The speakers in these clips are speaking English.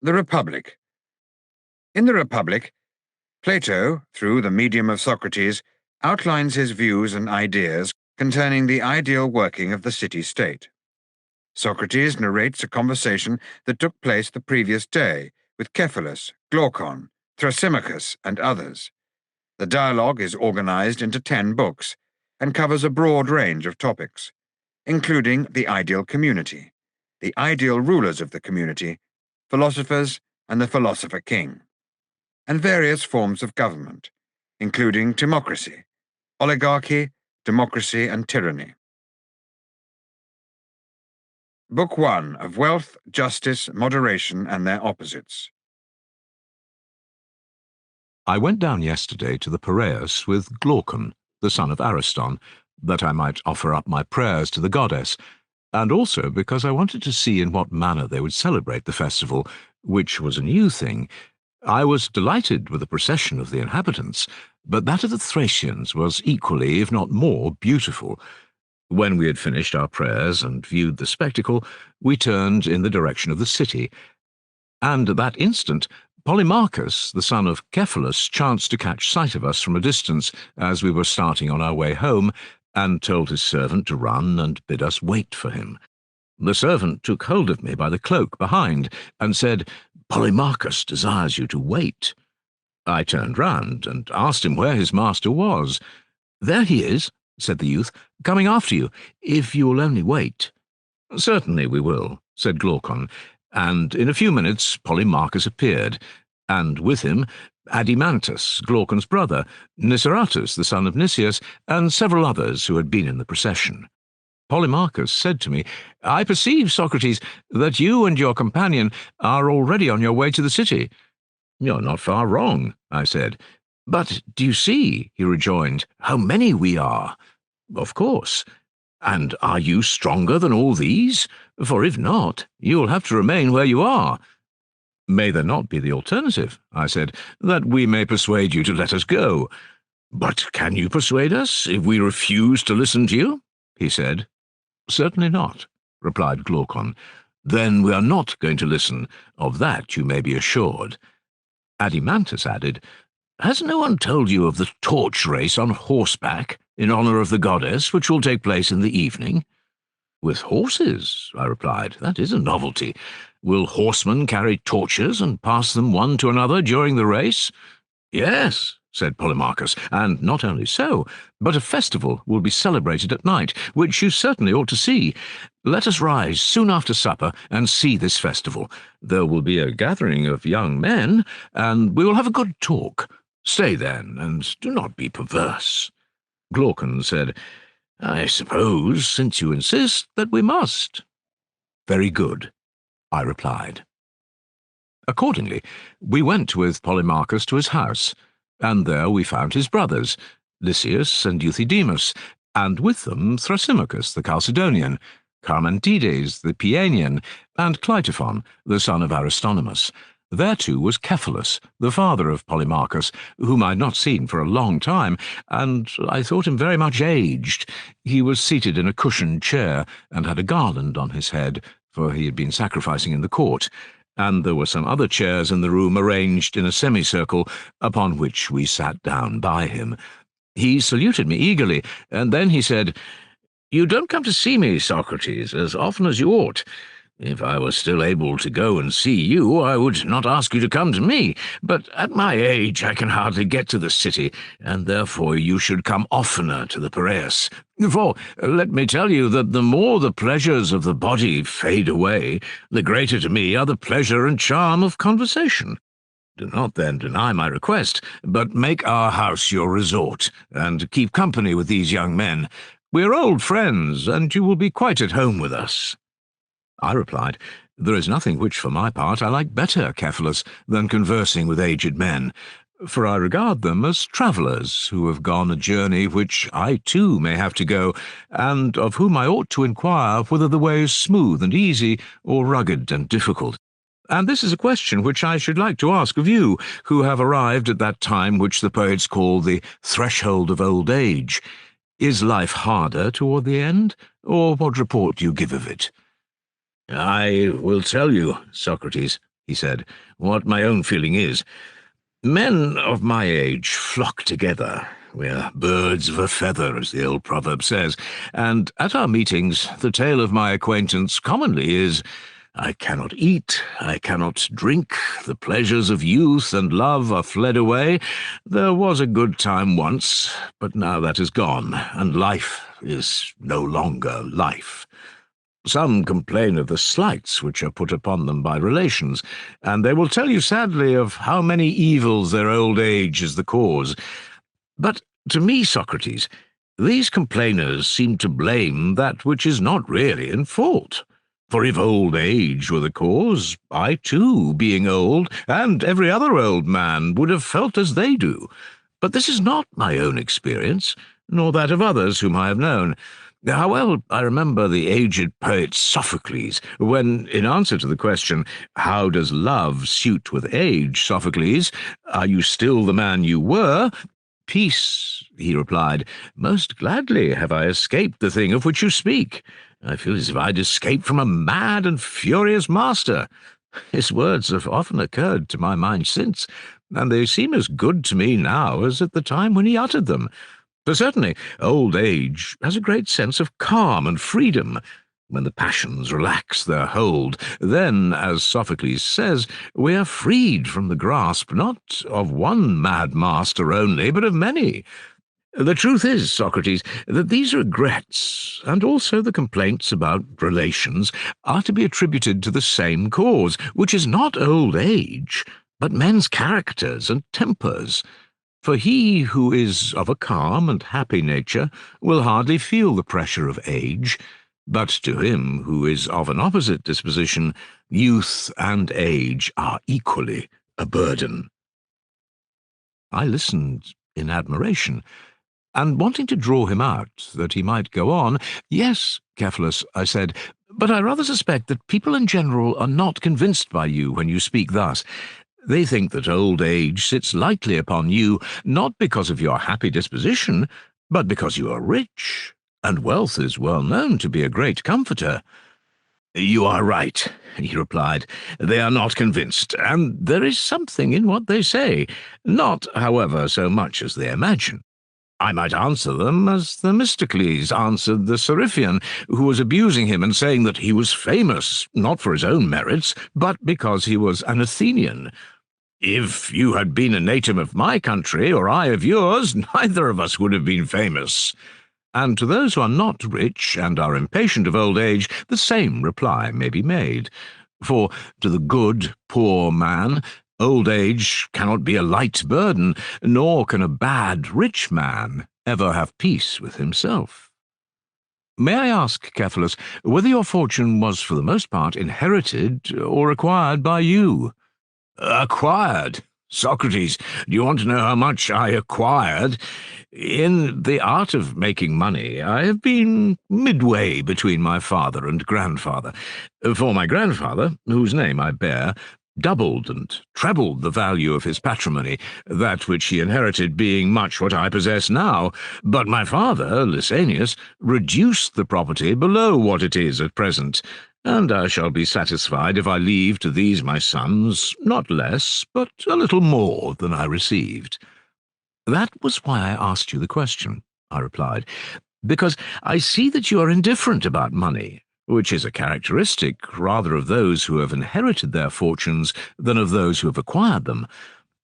The Republic. In the Republic, Plato, through the medium of Socrates, outlines his views and ideas concerning the ideal working of the city-state. Socrates narrates a conversation that took place the previous day with Cephalus, Glaucon, Thrasymachus, and others. The dialogue is organized into 10 books and covers a broad range of topics, including the ideal community, the ideal rulers of the community, philosophers, and the philosopher king, and various forms of government, including democracy, oligarchy, democracy, and tyranny. Book 1 of Wealth, Justice, Moderation, and Their Opposites. I went down yesterday to the Piraeus with Glaucon, the son of Ariston, that I might offer up my prayers to the goddess, and also because I wanted to see in what manner they would celebrate the festival, which was a new thing. I was delighted with the procession of the inhabitants, but that of the Thracians was equally, if not more, beautiful. When we had finished our prayers and viewed the spectacle, we turned in the direction of the city, and at that instant Polemarchus, the son of Cephalus, chanced to catch sight of us from a distance as we were starting on our way home, and told his servant to run and bid us wait for him. The servant took hold of me by the cloak behind, and said, "Polemarchus desires you to wait." I turned round and asked him where his master was. "There he is," said the youth, "coming after you, if you will only wait." "Certainly we will," said Glaucon, and in a few minutes Polemarchus appeared, and with him Adimantus, Glaucon's brother, Niceratus, the son of Nicias, and several others who had been in the procession. Polemarchus said to me, "I perceive, Socrates, that you and your companion are already on your way to the city." "You're not far wrong," I said. "But do you see," he rejoined, "how many we are?" "Of course. And are you stronger than all these? For if not, you will have to remain where you are." "May there not be the alternative," I said, "that we may persuade you to let us go?" "But can you persuade us if we refuse to listen to you?" he said. "Certainly not," replied Glaucon. "Then we are not going to listen, of that you may be assured." Adimantus added, "Has no one told you of the torch race on horseback, in honour of the goddess, which will take place in the evening?" "With horses?" I replied. "That is a novelty. Will horsemen carry torches and pass them one to another during the race?" "Yes," said Polemarchus, "and not only so, but a festival will be celebrated at night, which you certainly ought to see. Let us rise soon after supper and see this festival. There will be a gathering of young men, and we will have a good talk. Stay then, and do not be perverse." Glaucon said, "I suppose, since you insist, that we must." "Very good," I replied. Accordingly, we went with Polemarchus to his house, and there we found his brothers, Lysias and Euthydemus, and with them Thrasymachus the Chalcedonian, Charmantides the Paeanian, and Cleitophon, the son of Aristonomus. There too was Cephalus, the father of Polemarchus, whom I had not seen for a long time, and I thought him very much aged. He was seated in a cushioned chair, and had a garland on his head, for he had been sacrificing in the court, and there were some other chairs in the room arranged in a semicircle, upon which we sat down by him. He saluted me eagerly, and then he said, "You don't come to see me, Socrates, as often as you ought. If I were still able to go and see you, I would not ask you to come to me, but at my age I can hardly get to the city, and therefore you should come oftener to the Piraeus. For let me tell you that the more the pleasures of the body fade away, the greater to me are the pleasure and charm of conversation. Do not then deny my request, but make our house your resort, and keep company with these young men. We are old friends, and you will be quite at home with us." I replied, "There is nothing which, for my part, I like better, Cephalus, than conversing with aged men, for I regard them as travellers who have gone a journey which I too may have to go, and of whom I ought to inquire whether the way is smooth and easy, or rugged and difficult. And this is a question which I should like to ask of you, who have arrived at that time which the poets call the threshold of old age. Is life harder toward the end, or what report do you give of it?" "I will tell you, Socrates," he said, "what my own feeling is. Men of my age flock together. We're birds of a feather, as the old proverb says, and at our meetings the tale of my acquaintance commonly is, I cannot eat, I cannot drink, the pleasures of youth and love are fled away. There was a good time once, but now that is gone, and life is no longer life. Some complain of the slights which are put upon them by relations, and they will tell you sadly of how many evils their old age is the cause. But to me, Socrates, these complainers seem to blame that which is not really in fault. For if old age were the cause, I too, being old, and every other old man, would have felt as they do. But this is not my own experience, nor that of others whom I have known. How well I remember the aged poet Sophocles, when, in answer to the question, "How does love suit with age, Sophocles? Are you still the man you were?" "Peace," he replied, "most gladly have I escaped the thing of which you speak. I feel as if I'd escaped from a mad and furious master." His words have often occurred to my mind since, and they seem as good to me now as at the time when he uttered them. For certainly old age has a great sense of calm and freedom. When the passions relax their hold, then, as Sophocles says, we are freed from the grasp not of one mad master only, but of many. The truth is, Socrates, that these regrets, and also the complaints about relations, are to be attributed to the same cause, which is not old age, but men's characters and tempers. For he who is of a calm and happy nature will hardly feel the pressure of age, but to him who is of an opposite disposition, youth and age are equally a burden. I listened in admiration, and wanting to draw him out, that he might go on, "Yes, Cephalus," I said, "but I rather suspect that people in general are not convinced by you when you speak thus. They think that old age sits lightly upon you, not because of your happy disposition, but because you are rich, and wealth is well known to be a great comforter." "You are right," he replied. "They are not convinced, and there is something in what they say, not, however, so much as they imagine. I might answer them as Themistocles answered the Seriphian, who was abusing him and saying that he was famous, not for his own merits, but because he was an Athenian. If you had been a native of my country, or I of yours, neither of us would have been famous." And to those who are not rich and are impatient of old age, the same reply may be made. For to the good, poor man, old age cannot be a light burden, nor can a bad, rich man ever have peace with himself. May I ask, Cephalus, whether your fortune was for the most part inherited or acquired by you? "Acquired? Socrates, do you want to know how much I acquired? In the art of making money, I have been midway between my father and grandfather. For my grandfather, whose name I bear, doubled and trebled the value of his patrimony, that which he inherited being much what I possess now. But my father, Lysanias, reduced the property below what it is at present, and I shall be satisfied if I leave to these my sons not less, but a little more than I received." "That was why I asked you the question," I replied, "because I see that you are indifferent about money, which is a characteristic rather of those who have inherited their fortunes than of those who have acquired them.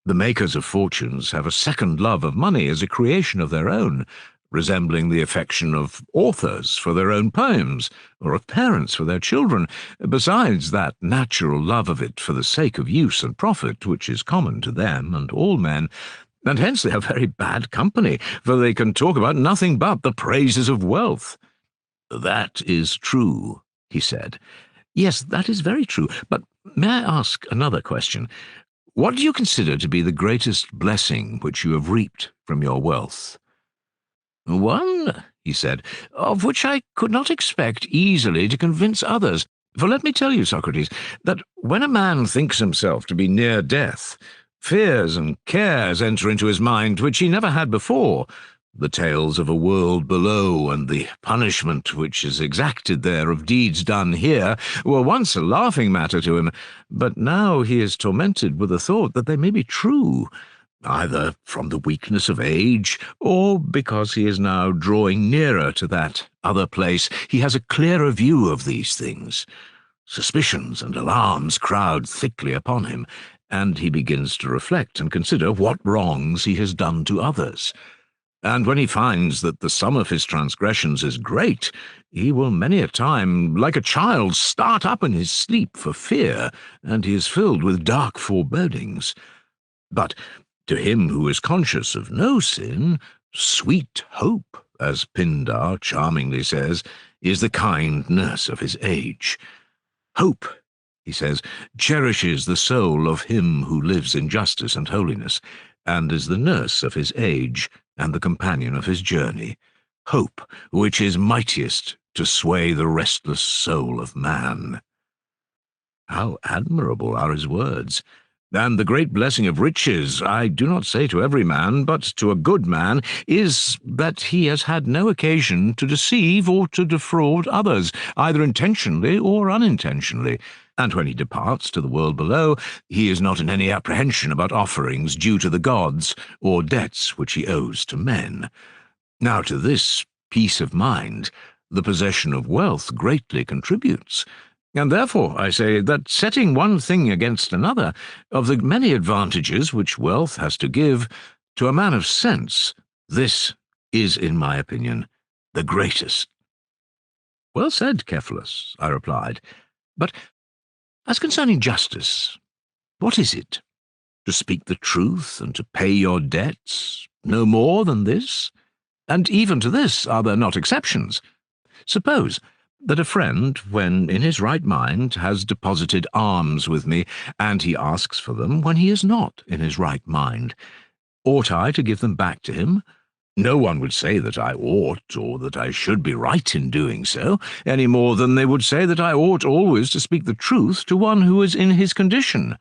The makers of fortunes have a second love of money as a creation of their own, resembling the affection of authors for their own poems, or of parents for their children, besides that natural love of it for the sake of use and profit which is common to them and all men, and hence they are very bad company, for they can talk about nothing but the praises of wealth." "That is true," he said. "Yes, that is very true, but may I ask another question? What do you consider to be the greatest blessing which you have reaped from your wealth?" "One," he said, "of which I could not expect easily to convince others. For let me tell you, Socrates, that when a man thinks himself to be near death, fears and cares enter into his mind which he never had before. The tales of a world below and the punishment which is exacted there of deeds done here were once a laughing matter to him, but now he is tormented with the thought that they may be true, either from the weakness of age, or because he is now drawing nearer to that other place. He has a clearer view of these things. Suspicions and alarms crowd thickly upon him, and he begins to reflect and consider what wrongs he has done to others. And when he finds that the sum of his transgressions is great, he will many a time, like a child, start up in his sleep for fear, and he is filled with dark forebodings. But to him who is conscious of no sin, sweet hope, as Pindar charmingly says, is the kind nurse of his age. Hope, he says, cherishes the soul of him who lives in justice and holiness, and is the nurse of his age and the companion of his journey. Hope, which is mightiest to sway the restless soul of man. How admirable are his words! And the great blessing of riches, I do not say to every man, but to a good man, is that he has had no occasion to deceive or to defraud others, either intentionally or unintentionally. And when he departs to the world below, he is not in any apprehension about offerings due to the gods, or debts which he owes to men. Now to this peace of mind, the possession of wealth greatly contributes. And therefore, I say, that setting one thing against another, of the many advantages which wealth has to give, to a man of sense, this is, in my opinion, the greatest. Well said, Cephalus, I replied. But as concerning justice, what is it? To speak the truth and to pay your debts? No more than this? And even to this are there not exceptions? Suppose that a friend, when in his right mind, has deposited alms with me, and he asks for them when he is not in his right mind. Ought I to give them back to him? No one would say that I ought, or that I should be right in doing so, any more than they would say that I ought always to speak the truth to one who is in his condition.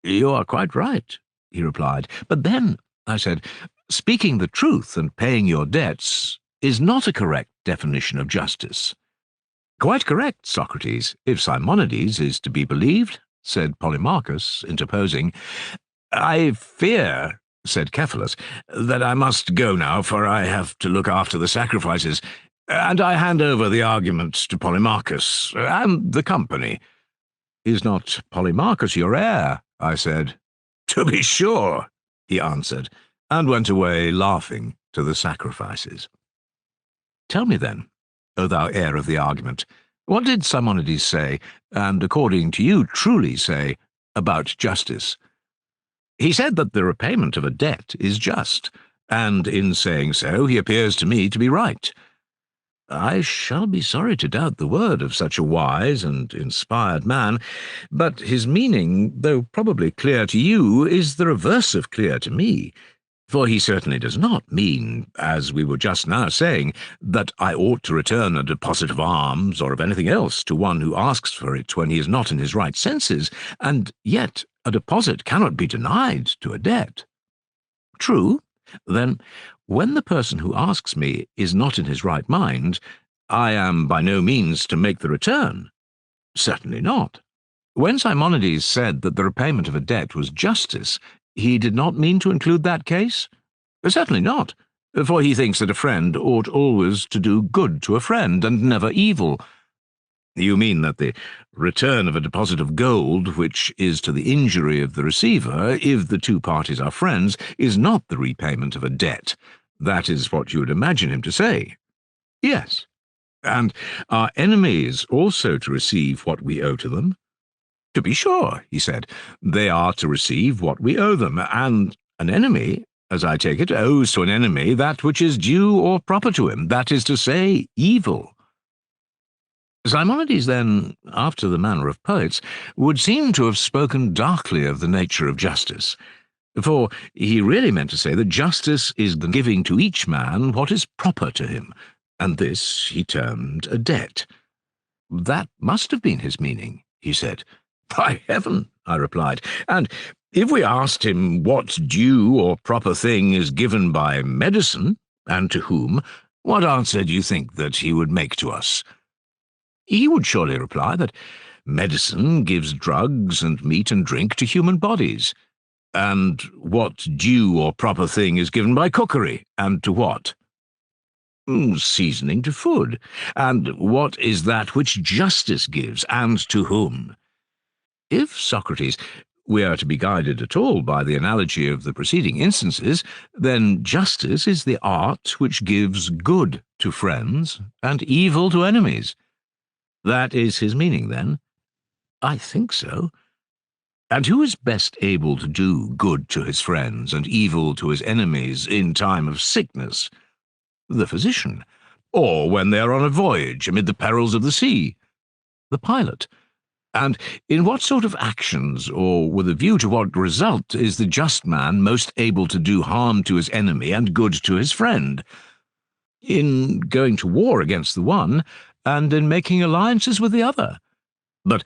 You are quite right, he replied. But then, I said, speaking the truth and paying your debts is not a correct definition of justice. Quite correct, Socrates, if Simonides is to be believed, said Polemarchus, interposing. I fear, said Cephalus, that I must go now, for I have to look after the sacrifices, and I hand over the argument to Polemarchus and the company. Is not Polemarchus your heir? I said. To be sure, he answered, and went away laughing to the sacrifices. Tell me then, O thou heir of the argument, what did Simonides say, and according to you truly say, about justice? He said that the repayment of a debt is just, and in saying so he appears to me to be right. I shall be sorry to doubt the word of such a wise and inspired man, but his meaning, though probably clear to you, is the reverse of clear to me. For he certainly does not mean, as we were just now saying, that I ought to return a deposit of alms or of anything else to one who asks for it when he is not in his right senses, and yet a deposit cannot be denied to a debt. True. Then, when the person who asks me is not in his right mind, I am by no means to make the return. Certainly not. When Simonides said that the repayment of a debt was justice, he did not mean to include that case? Certainly not, for he thinks that a friend ought always to do good to a friend, and never evil. You mean that the return of a deposit of gold, which is to the injury of the receiver, if the two parties are friends, is not the repayment of a debt. That is what you would imagine him to say. Yes. And are enemies also to receive what we owe to them? To be sure, he said, they are to receive what we owe them, and an enemy, as I take it, owes to an enemy that which is due or proper to him, that is to say, evil. Simonides then, after the manner of poets, would seem to have spoken darkly of the nature of justice, for he really meant to say that justice is the giving to each man what is proper to him, and this he termed a debt. That must have been his meaning, he said. By heaven, I replied, and if we asked him what due or proper thing is given by medicine, And to whom? What answer do you think that he would make to us? He would surely reply that medicine gives drugs and meat and drink to human bodies. And what due or proper thing is given by cookery, and to what? Seasoning to food. And what is that which justice gives, and to whom? If, Socrates, we are to be guided at all by the analogy of the preceding instances, then justice is the art which gives good to friends and evil to enemies. That is his meaning, then? I think so. And who is best able to do good to his friends and evil to his enemies in time of sickness? The physician. Or when they are on a voyage amid the perils of the sea? The pilot. And in what sort of actions, or with a view to what result, is the just man most able to do harm to his enemy and good to his friend? In going to war against the one, and in making alliances with the other. But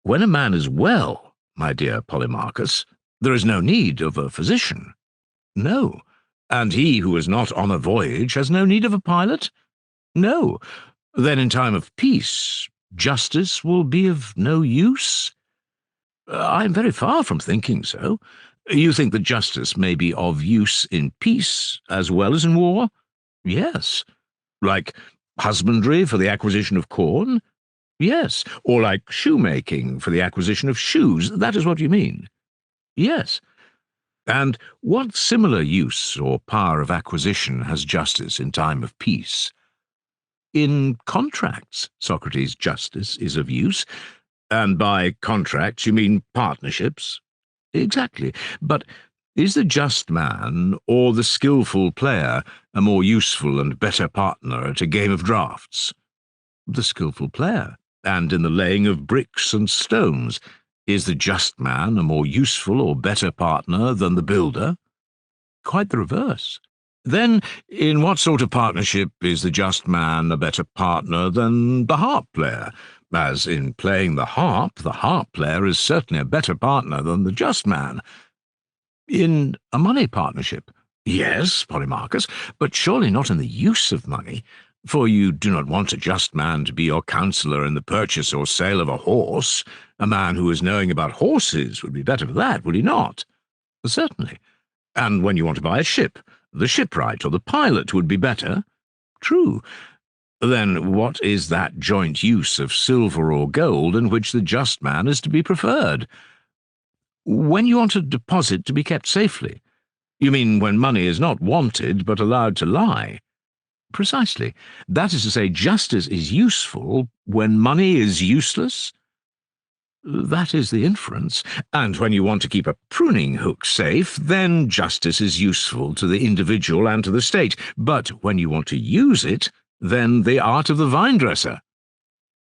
when a man is well, my dear Polemarchus, there is no need of a physician. No. And he who is not on a voyage has no need of a pilot? No. Then in time of peace, justice will be of no use? I am very far from thinking so. You think that justice may be of use in peace as well as in war? Yes. Like husbandry for the acquisition of corn? Yes. Or like shoemaking for the acquisition of shoes? That is what you mean? Yes. And what similar use or power of acquisition has justice in time of peace? In contracts, Socrates, justice is of use. And by contracts you mean partnerships? Exactly. But is the just man or the skilful player a more useful and better partner at a game of draughts? The skilful player. And in the laying of bricks and stones, is the just man a more useful or better partner than the builder? Quite the reverse. Then, in what sort of partnership is the just man a better partner than the harp player? As in playing the harp player is certainly a better partner than the just man. In a money partnership? Yes, Polemarchus, but surely not in the use of money, for you do not want a just man to be your counsellor in the purchase or sale of a horse. A man who is knowing about horses would be better for that, would he not? Certainly. And when you want to buy a ship, the shipwright or the pilot would be better? True. Then what is that joint use of silver or gold in which the just man is to be preferred? When you want a deposit to be kept safely. You mean when money is not wanted but allowed to lie? Precisely. That is to say, justice is useful when money is useless? That is the inference. And when you want to keep a pruning hook safe, then justice is useful to the individual and to the state. But when you want to use it, then the art of the vine-dresser.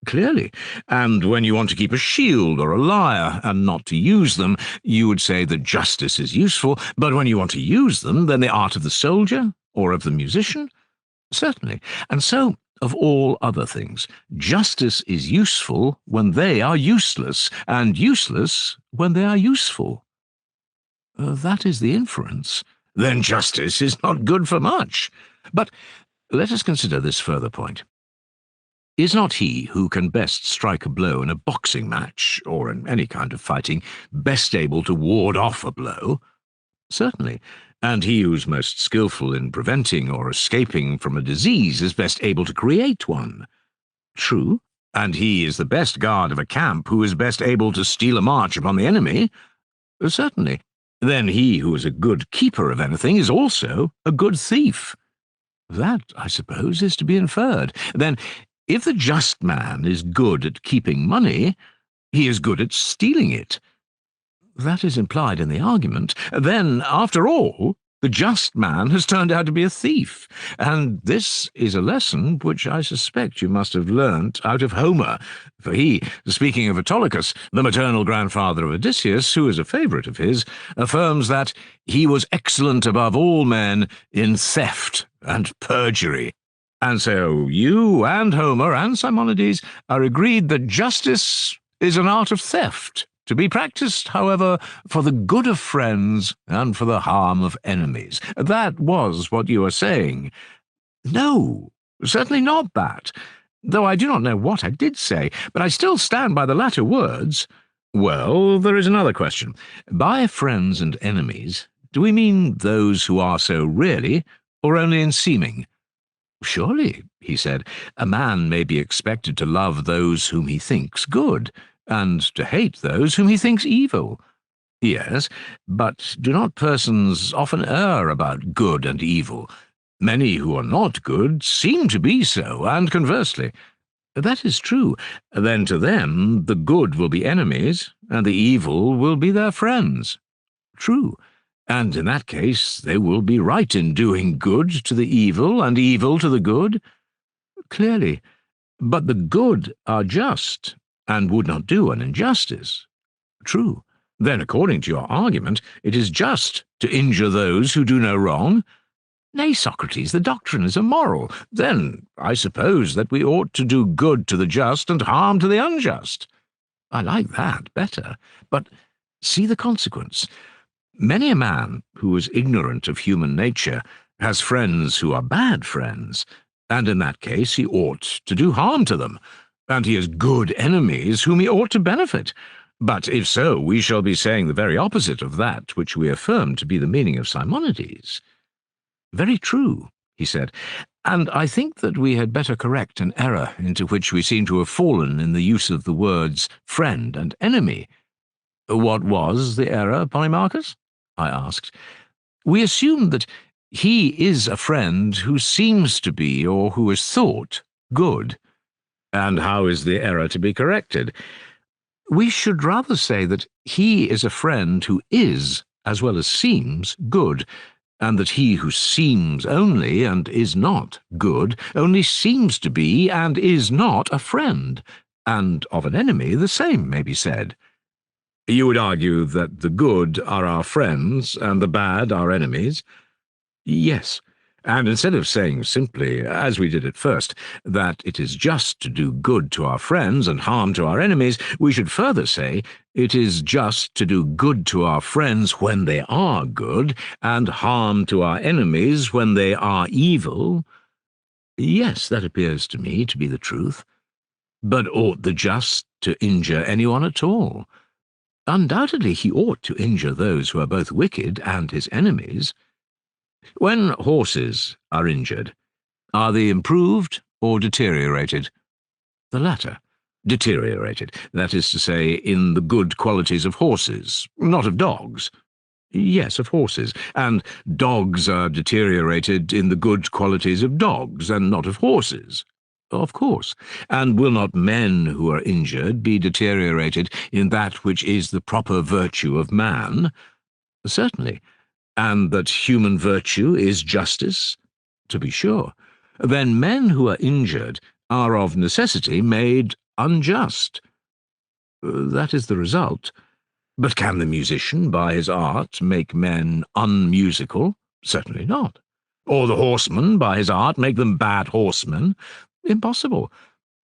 Clearly. And when you want to keep a shield or a lyre and not to use them, you would say that justice is useful. But when you want to use them, then the art of the soldier or of the musician? Certainly. And so, of all other things, justice is useful when they are useless, and useless when they are useful. That is the inference. Then justice is not good for much. But let us consider this further point. Is not he who can best strike a blow in a boxing match, or in any kind of fighting, best able to ward off a blow? Certainly. And he who is most skilful in preventing or escaping from a disease is best able to create one. True. And he is the best guard of a camp who is best able to steal a march upon the enemy. Certainly. Then he who is a good keeper of anything is also a good thief. That, I suppose, is to be inferred. Then, if the just man is good at keeping money, he is good at stealing it. That is implied in the argument. Then, after all, the just man has turned out to be a thief, and this is a lesson which I suspect you must have learnt out of Homer, for he, speaking of Autolycus, the maternal grandfather of Odysseus, who is a favourite of his, affirms that he was excellent above all men in theft and perjury. And so you and Homer and Simonides are agreed that justice is an art of theft. to be practised, however, for the good of friends and for the harm of enemies. That was what you were saying. No, certainly not that, though I do not know what I did say, but I still stand by the latter words. Well, there is another question. By friends and enemies, do we mean those who are so really, or only in seeming? Surely, he said, a man may be expected to love those whom he thinks good, and to hate those whom he thinks evil. Yes, but do not persons often err about good and evil? Many who are not good seem to be so, and conversely. That is true. Then to them the good will be enemies, and the evil will be their friends. True. And in that case they will be right in doing good to the evil and evil to the good? Clearly. But the good are just, and would not do an injustice. True. Then, according to your argument, it is just to injure those who do no wrong? Nay, Socrates, the doctrine is immoral. Then I suppose that we ought to do good to the just and harm to the unjust. I like that better. But see the consequence. Many a man who is ignorant of human nature has friends who are bad friends, and in that case he ought to do harm to them, and he has good enemies whom he ought to benefit. But if so, we shall be saying the very opposite of that which we affirm to be the meaning of Simonides. Very true, he said, and I think that we had better correct an error into which we seem to have fallen in the use of the words friend and enemy. What was the error, Polemarchus? I asked. We assumed that he is a friend who seems to be, or who is thought, good. And how is the error to be corrected? We should rather say that he is a friend who is, as well as seems, good, and that he who seems only and is not good only seems to be and is not a friend, and of an enemy the same may be said. You would argue that the good are our friends and the bad our enemies? Yes. And instead of saying simply, as we did at first, that it is just to do good to our friends and harm to our enemies, we should further say it is just to do good to our friends when they are good, and harm to our enemies when they are evil. Yes, that appears to me to be the truth. But ought the just to injure anyone at all? Undoubtedly he ought to injure those who are both wicked and his enemies. When horses are injured, are they improved or deteriorated? The latter. Deteriorated, that is to say, in the good qualities of horses, not of dogs. Yes, of horses, and dogs are deteriorated in the good qualities of dogs, and not of horses. Of course. And will not men who are injured be deteriorated in that which is the proper virtue of man? Certainly. And that human virtue is justice? To be sure. Then men who are injured are of necessity made unjust. That is the result. But can the musician, by his art, make men unmusical? Certainly not. Or the horseman, by his art, make them bad horsemen? Impossible.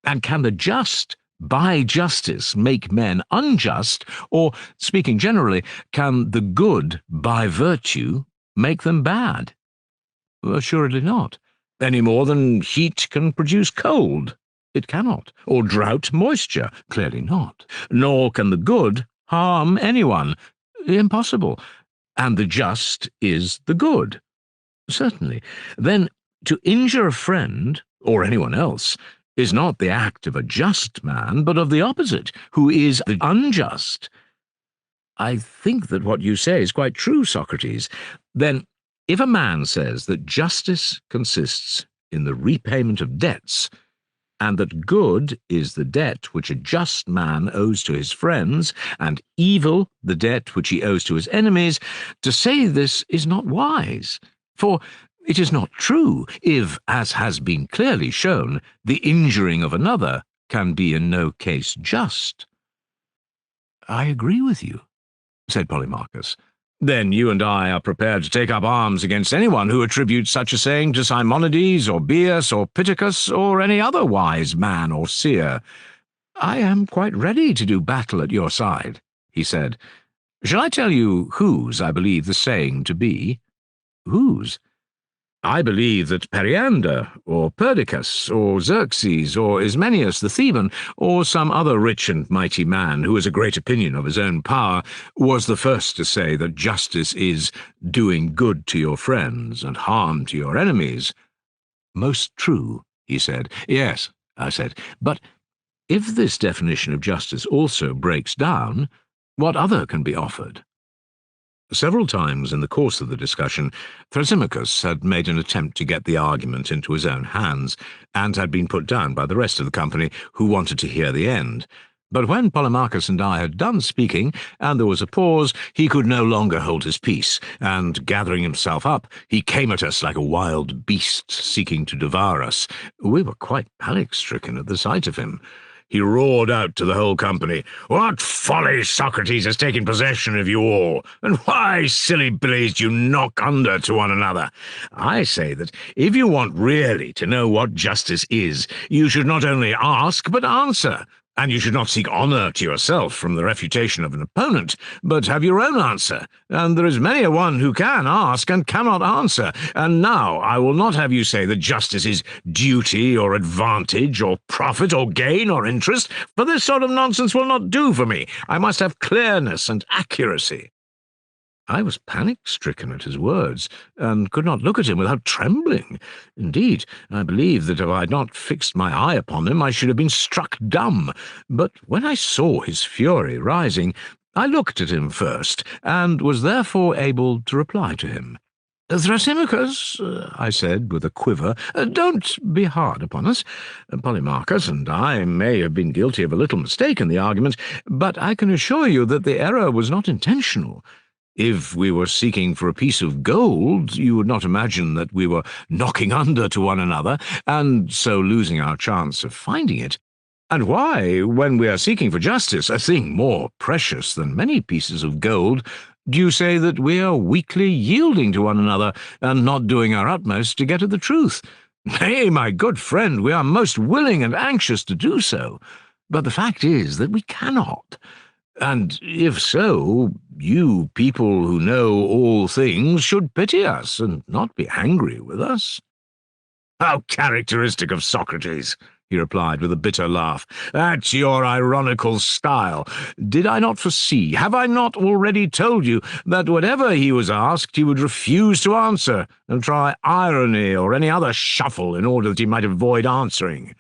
And can the just, by justice, make men unjust? Or, speaking generally, can the good, by virtue, make them bad? Assuredly not. Any more than heat can produce cold. It cannot. Or drought moisture. Clearly not. Nor can the good harm anyone. Impossible. And the just is the good. Certainly. Then, to injure a friend, or anyone else, is not the act of a just man, but of the opposite, who is the unjust. I think that what you say is quite true, Socrates. Then, if a man says that justice consists in the repayment of debts, and that good is the debt which a just man owes to his friends, and evil the debt which he owes to his enemies, to say this is not wise, for it is not true if, as has been clearly shown, the injuring of another can be in no case just. I agree with you, said Polemarchus. Then you and I are prepared to take up arms against anyone who attributes such a saying to Simonides, or Bias, or Pittacus, or any other wise man or seer. I am quite ready to do battle at your side. he said. "Shall I tell you whose I believe the saying to be?" "Whose?" "I believe that Periander, or Perdiccas, or Xerxes, or Ismenias the Theban, or some other rich and mighty man who has a great opinion of his own power, was the first to say that justice is doing good to your friends and harm to your enemies." "Most true," he said. "Yes," I said, "but if this definition of justice also breaks down, what other can be offered?" Several times in the course of the discussion, Thrasymachus had made an attempt to get the argument into his own hands, and had been put down by the rest of the company, who wanted to hear the end. But when Polemarchus and I had done speaking, and there was a pause, he could no longer hold his peace, and, gathering himself up, he came at us like a wild beast seeking to devour us. We were quite panic-stricken at the sight of him. He roared out to the whole company, "What folly, Socrates, has taken possession of you all? And why, silly billies, do you knock under to one another? I say that if you want really to know what justice is, you should not only ask, but answer. And you should not seek honour to yourself from the refutation of an opponent, but have your own answer. And there is many a one who can ask and cannot answer. And now I will not have you say that justice is duty or advantage or profit or gain or interest, for this sort of nonsense will not do for me. I must have clearness and accuracy." I was panic-stricken at his words, and could not look at him without trembling. Indeed, I believe that if I had not fixed my eye upon him, I should have been struck dumb. But when I saw his fury rising, I looked at him first, and was therefore able to reply to him. "Thrasymachus," I said with a quiver, "don't be hard upon us. Polemarchus and I may have been guilty of a little mistake in the argument, but I can assure you that the error was not intentional. If we were seeking for a piece of gold, you would not imagine that we were knocking under to one another, and so losing our chance of finding it. And why, when we are seeking for justice, a thing more precious than many pieces of gold, do you say that we are weakly yielding to one another, and not doing our utmost to get at the truth? Nay, my good friend, we are most willing and anxious to do so, but the fact is that we cannot. And if so, you people who know all things should pity us and not be angry with us." "How characteristic of Socrates," he replied with a bitter laugh. "That's your ironical style. Did I not foresee, have I not already told you, that whatever he was asked he would refuse to answer, and try irony or any other shuffle in order that he might avoid answering?"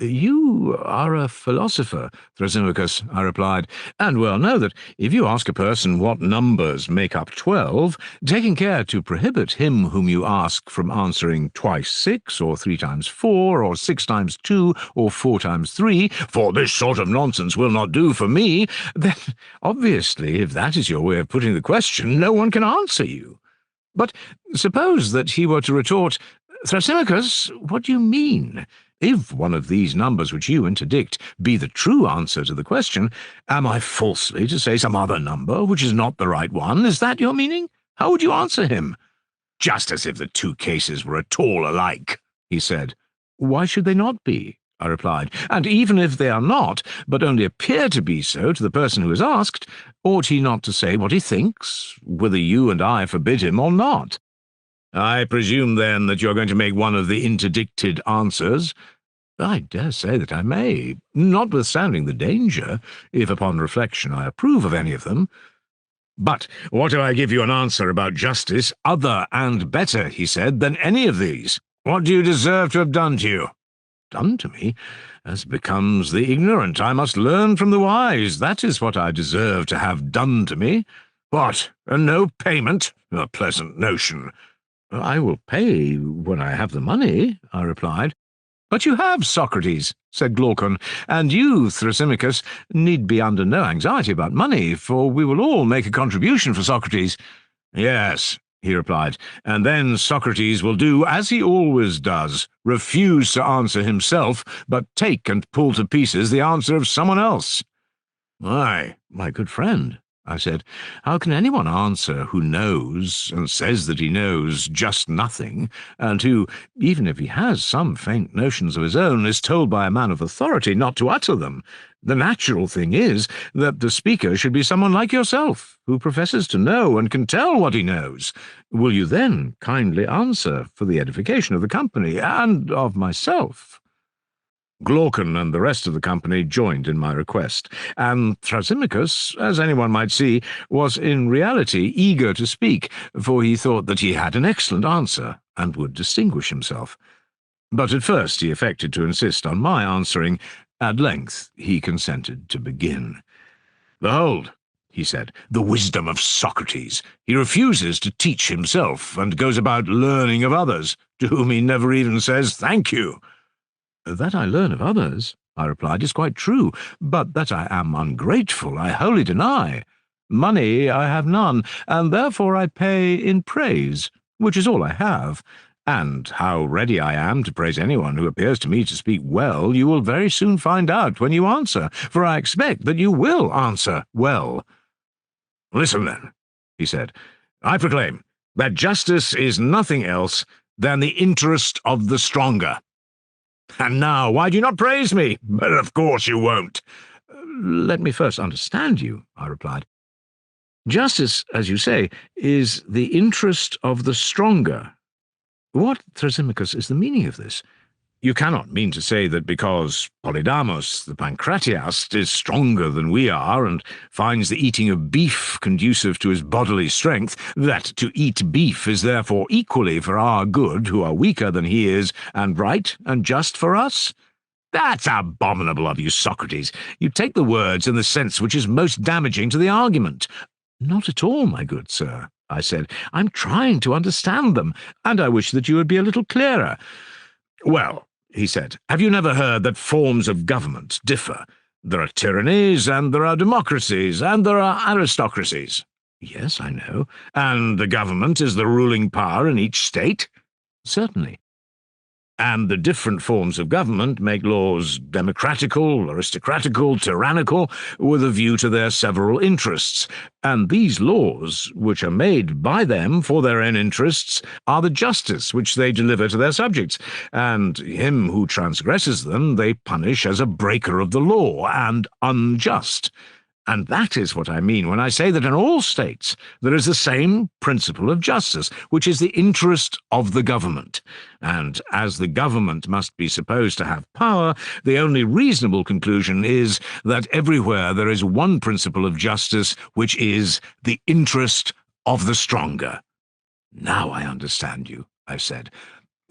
"You are a philosopher, Thrasymachus," I replied, "and well know that if you ask a person what numbers make up 12, taking care to prohibit him whom you ask from answering twice 6, or 3 times 4, or 6 times 2, or 4 times 3, for this sort of nonsense will not do for me, then obviously, if that is your way of putting the question, no one can answer you. But suppose that he were to retort, 'Thrasymachus, what do you mean? If one of these numbers which you interdict be the true answer to the question, am I falsely to say some other number which is not the right one? Is that your meaning? How would you answer him?' 'Just as if the two cases were at all alike,' he said. 'Why should they not be?' I replied. 'And even if they are not, but only appear to be so to the person who is asked, ought he not to say what he thinks, whether you and I forbid him or not?' 'I presume, then, that you are going to make one of the interdicted answers?' 'I dare say that I may, notwithstanding the danger, if upon reflection I approve of any of them.' 'But what if I give you an answer about justice, other and better,' he said, 'than any of these? What do you deserve to have done to you?' 'Done to me? As becomes the ignorant, I must learn from the wise. That is what I deserve to have done to me.' 'What, and no payment? A pleasant notion.' 'I will pay when I have the money,' I replied. 'But you have, Socrates,' said Glaucon, 'and you, Thrasymachus, need be under no anxiety about money, for we will all make a contribution for Socrates.' 'Yes,' he replied, 'and then Socrates will do as he always does, refuse to answer himself, but take and pull to pieces the answer of someone else.' 'Why, my good friend,' I said, 'how can anyone answer who knows, and says that he knows, just nothing, and who, even if he has some faint notions of his own, is told by a man of authority not to utter them? The natural thing is that the speaker should be someone like yourself, who professes to know and can tell what he knows. Will you then kindly answer for the edification of the company and of myself?" Glaucon and the rest of the company joined in my request, and Thrasymachus, as anyone might see, was in reality eager to speak, for he thought that he had an excellent answer and would distinguish himself. But at first he affected to insist on my answering. At length he consented to begin. "Behold," he said, "the wisdom of Socrates. He refuses to teach himself, and goes about learning of others, to whom he never even says thank you." "That I learn of others," I replied, "is quite true, but that I am ungrateful I wholly deny. Money I have none, and therefore I pay in praise, which is all I have. And how ready I am to praise anyone who appears to me to speak well you will very soon find out when you answer, for I expect that you will answer well." "Listen, then," he said. "I proclaim that justice is nothing else than the interest of the stronger. And now, why do you not praise me? But of course you won't." "Let me first understand you," I replied. "Justice, as you say, is the interest of the stronger. What, Thrasymachus, is the meaning of this? You cannot mean to say that because Polydamas, the Pancratiast, is stronger than we are, and finds the eating of beef conducive to his bodily strength, that to eat beef is therefore equally for our good, who are weaker than he is, and right and just for us? That's abominable of you, Socrates. You take the words in the sense which is most damaging to the argument." "Not at all, my good sir," I said. "I'm trying to understand them, and I wish that you would be a little clearer." "Well," he said, "have you never heard that forms of government differ? There are tyrannies, and there are democracies, and there are aristocracies." "Yes, I know." "And the government is the ruling power in each state?" "Certainly." "And the different forms of government make laws democratical, aristocratical, tyrannical, with a view to their several interests. And these laws, which are made by them for their own interests, are the justice which they deliver to their subjects, and him who transgresses them they punish as a breaker of the law and unjust. And that is what I mean when I say that in all states there is the same principle of justice, which is the interest of the government. And as the government must be supposed to have power, the only reasonable conclusion is that everywhere there is one principle of justice, which is the interest of the stronger." "Now I understand you," I said.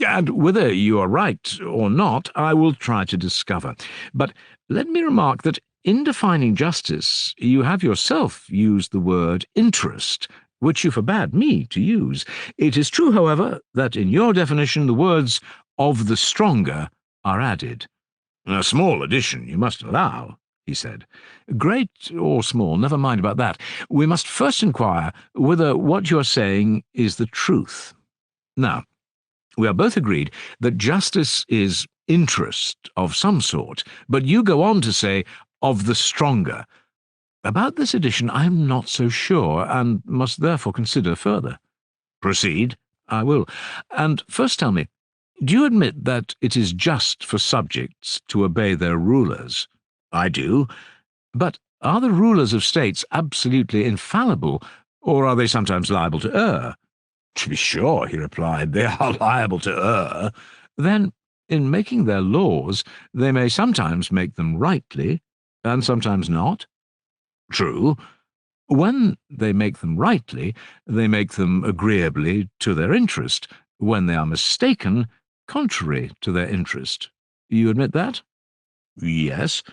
"And whether you are right or not, I will try to discover. But let me remark that in defining justice, you have yourself used the word interest, which you forbade me to use. It is true, however, that in your definition the words of the stronger are added." "A small addition, you must allow," he said. "Great or small, never mind about that. We must first inquire whether what you are saying is the truth. Now, we are both agreed that justice is interest of some sort, but you go on to say of the stronger. About this addition I am not so sure, and must therefore consider further." "Proceed." "I will. And first tell me, do you admit that it is just for subjects to obey their rulers?" "I do." "But are the rulers of states absolutely infallible, or are they sometimes liable to err?" "To be sure," he replied, "they are liable to err." "Then, in making their laws, they may sometimes make them rightly, and sometimes not?" "True." "When they make them rightly, they make them agreeably to their interest. When they are mistaken, contrary to their interest. You admit that?" "Yes."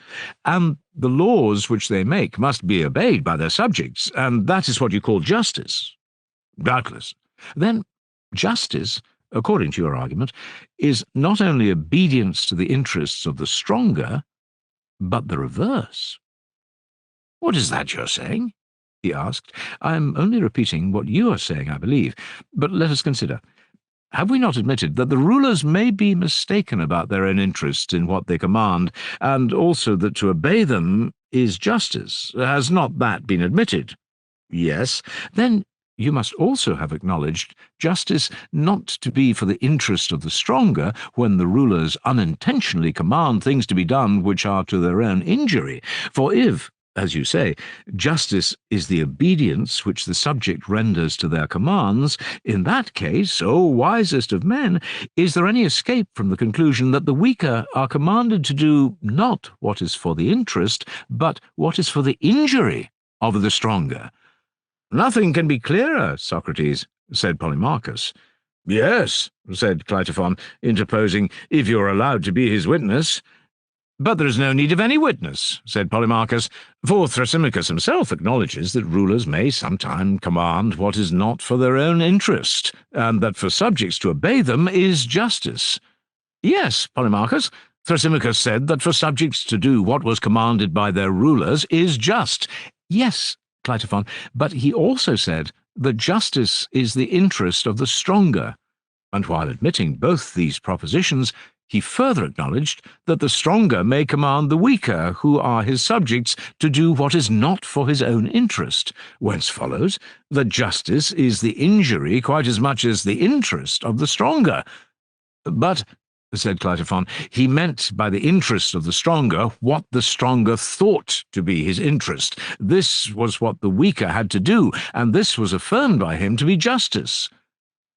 "And the laws which they make must be obeyed by their subjects, and that is what you call justice?" "Doubtless." "Then justice, according to your argument, is not only obedience to the interests of the stronger, but the reverse." "What is that you're saying?" he asked. "I am only repeating what you are saying, I believe. But let us consider. Have we not admitted that the rulers may be mistaken about their own interests in what they command, and also that to obey them is justice? Has not that been admitted?" "Yes." "Then you must also have acknowledged justice not to be for the interest of the stronger when the rulers unintentionally command things to be done which are to their own injury. For if, as you say, justice is the obedience which the subject renders to their commands, in that case, O wisest of men, is there any escape from the conclusion that the weaker are commanded to do not what is for the interest, but what is for the injury of the stronger? Nothing can be clearer, Socrates, said Polemarchus. Yes, said Cleitophon, interposing, if you're allowed to be his witness. But there is no need of any witness, said Polemarchus, for Thrasymachus himself acknowledges that rulers may sometime command what is not for their own interest, and that for subjects to obey them is justice. Yes, Polemarchus, Thrasymachus said that for subjects to do what was commanded by their rulers is just. Yes, Cleitophon, but he also said that justice is the interest of the stronger, and while admitting both these propositions, he further acknowledged that the stronger may command the weaker, who are his subjects, to do what is not for his own interest, whence follows that justice is the injury quite as much as the interest of the stronger. But, said Cleitophon, he meant by the interest of the stronger what the stronger thought to be his interest. This was what the weaker had to do, and this was affirmed by him to be justice.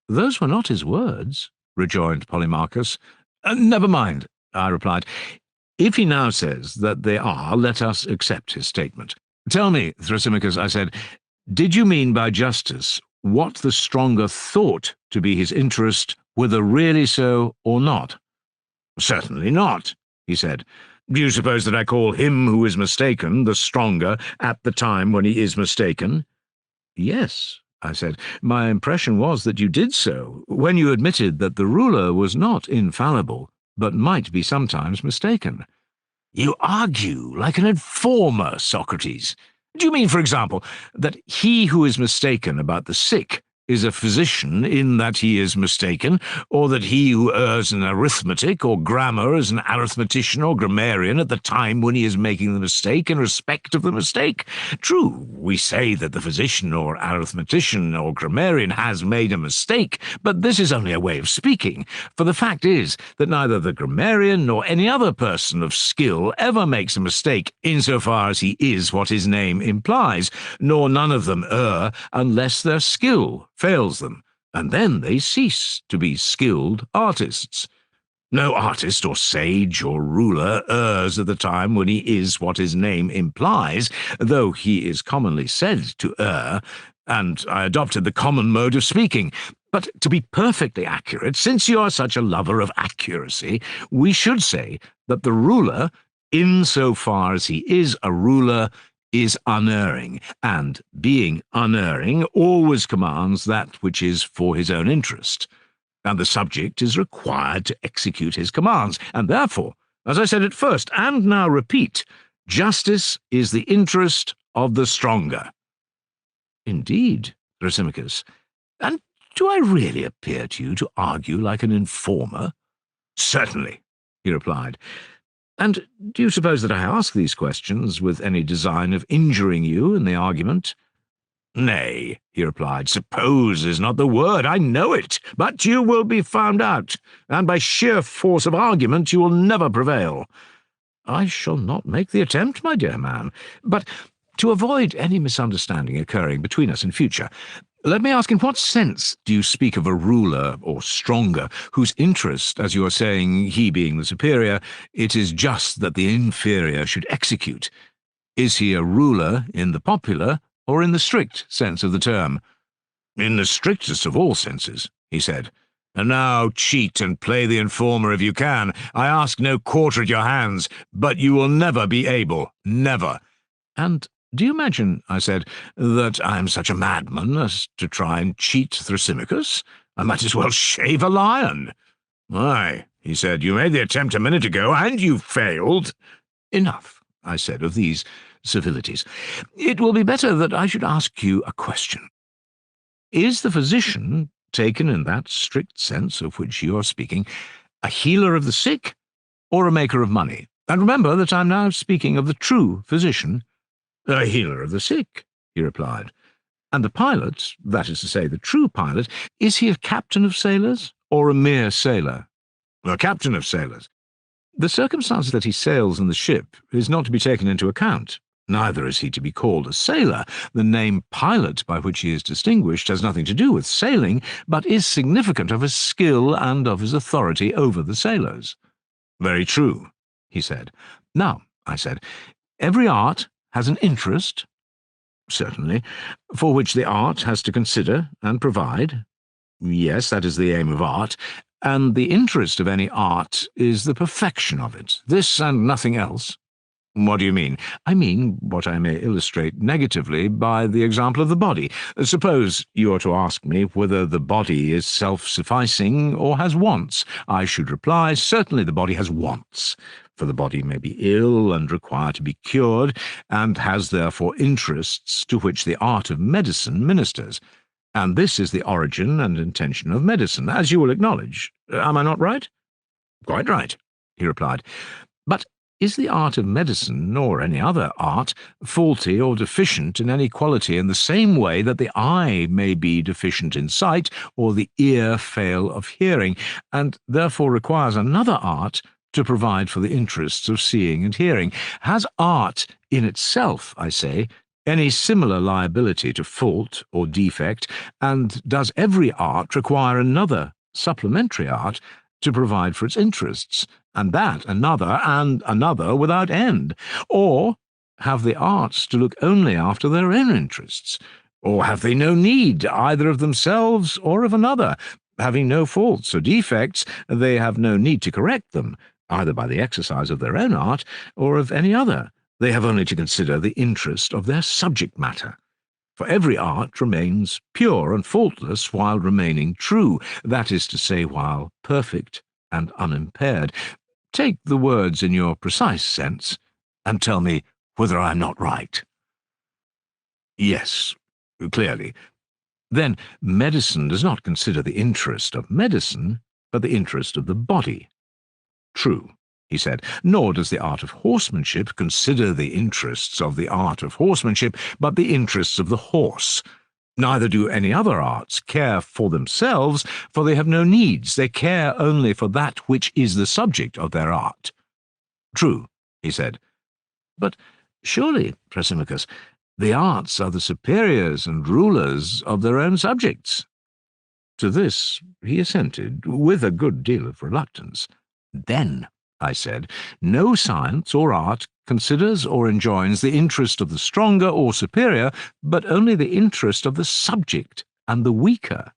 Those were not his words, rejoined Polemarchus. Never mind, I replied. If he now says that they are, let us accept his statement. Tell me, Thrasymachus, I said, did you mean by justice what the stronger thought to be his interest, whether really so or not? Certainly not, he said. Do you suppose that I call him who is mistaken the stronger at the time when he is mistaken? Yes, I said. My impression was that you did so, when you admitted that the ruler was not infallible, but might be sometimes mistaken. You argue like an informer, Socrates. Do you mean, for example, that he who is mistaken about the sick is a physician in that he is mistaken, or that he who errs in arithmetic or grammar is an arithmetician or grammarian at the time when he is making the mistake in respect of the mistake? True, we say that the physician or arithmetician or grammarian has made a mistake, but this is only a way of speaking, for the fact is that neither the grammarian nor any other person of skill ever makes a mistake insofar as he is what his name implies, nor none of them err unless their skill fails them, and then they cease to be skilled artists. No artist or sage or ruler errs at the time when he is what his name implies, though he is commonly said to err, and I adopted the common mode of speaking. But to be perfectly accurate, since you are such a lover of accuracy, we should say that the ruler, insofar as he is a ruler, is unerring, and, being unerring, always commands that which is for his own interest, and the subject is required to execute his commands, and therefore, as I said at first, and now repeat, justice is the interest of the stronger. Indeed, Thrasymachus, and do I really appear to you to argue like an informer? Certainly, he replied. And do you suppose that I ask these questions with any design of injuring you in the argument? Nay, he replied, suppose is not the word, I know it, but you will be found out, and by sheer force of argument you will never prevail. I shall not make the attempt, my dear man, but to avoid any misunderstanding occurring between us in future, let me ask, in what sense do you speak of a ruler, or stronger, whose interest, as you are saying, he being the superior, it is just that the inferior should execute? Is he a ruler in the popular, or in the strict sense of the term? In the strictest of all senses, he said. And now cheat and play the informer if you can. I ask no quarter at your hands, but you will never be able, never. And do you imagine, I said, that I am such a madman as to try and cheat Thrasymachus? I might as well shave a lion. Aye, he said, you made the attempt a minute ago, and you failed. Enough, I said, of these civilities. It will be better that I should ask you a question. Is the physician, taken in that strict sense of which you are speaking, a healer of the sick, or a maker of money? And remember that I am now speaking of the true physician. A healer of the sick, he replied. And the pilot, that is to say, the true pilot, is he a captain of sailors or a mere sailor? A captain of sailors. The circumstance that he sails in the ship is not to be taken into account. Neither is he to be called a sailor. The name pilot by which he is distinguished has nothing to do with sailing, but is significant of his skill and of his authority over the sailors. Very true, he said. Now, I said, every art has an interest, certainly, for which the art has to consider and provide. Yes, that is the aim of art, and the interest of any art is the perfection of it, this and nothing else. What do you mean? I mean what I may illustrate negatively by the example of the body. Suppose you are to ask me whether the body is self-sufficing or has wants. I should reply, certainly the body has wants, for the body may be ill and require to be cured, and has therefore interests to which the art of medicine ministers. And this is the origin and intention of medicine, as you will acknowledge. Am I not right? Quite right, he replied. But is the art of medicine, or any other art, faulty or deficient in any quality in the same way that the eye may be deficient in sight, or the ear fail of hearing, and therefore requires another art to provide for the interests of seeing and hearing? Has art in itself, I say, any similar liability to fault or defect, and does every art require another supplementary art to provide for its interests, and that another and another without end? Or have the arts to look only after their own interests? Or have they no need either of themselves or of another? Having no faults or defects, they have no need to correct them, either by the exercise of their own art or of any other. They have only to consider the interest of their subject matter. For every art remains pure and faultless while remaining true, that is to say, while perfect and unimpaired. Take the words in your precise sense, and tell me whether I am not right. Yes, clearly. Then medicine does not consider the interest of medicine, but the interest of the body. True, he said, nor does the art of horsemanship consider the interests of the art of horsemanship, but the interests of the horse. Neither do any other arts care for themselves, for they have no needs. They care only for that which is the subject of their art. True, he said. But surely, Thrasymachus, the arts are the superiors and rulers of their own subjects. To this he assented, with a good deal of reluctance. Then, I said, no science or art considers or enjoins the interest of the stronger or superior, but only the interest of the subject and the weaker.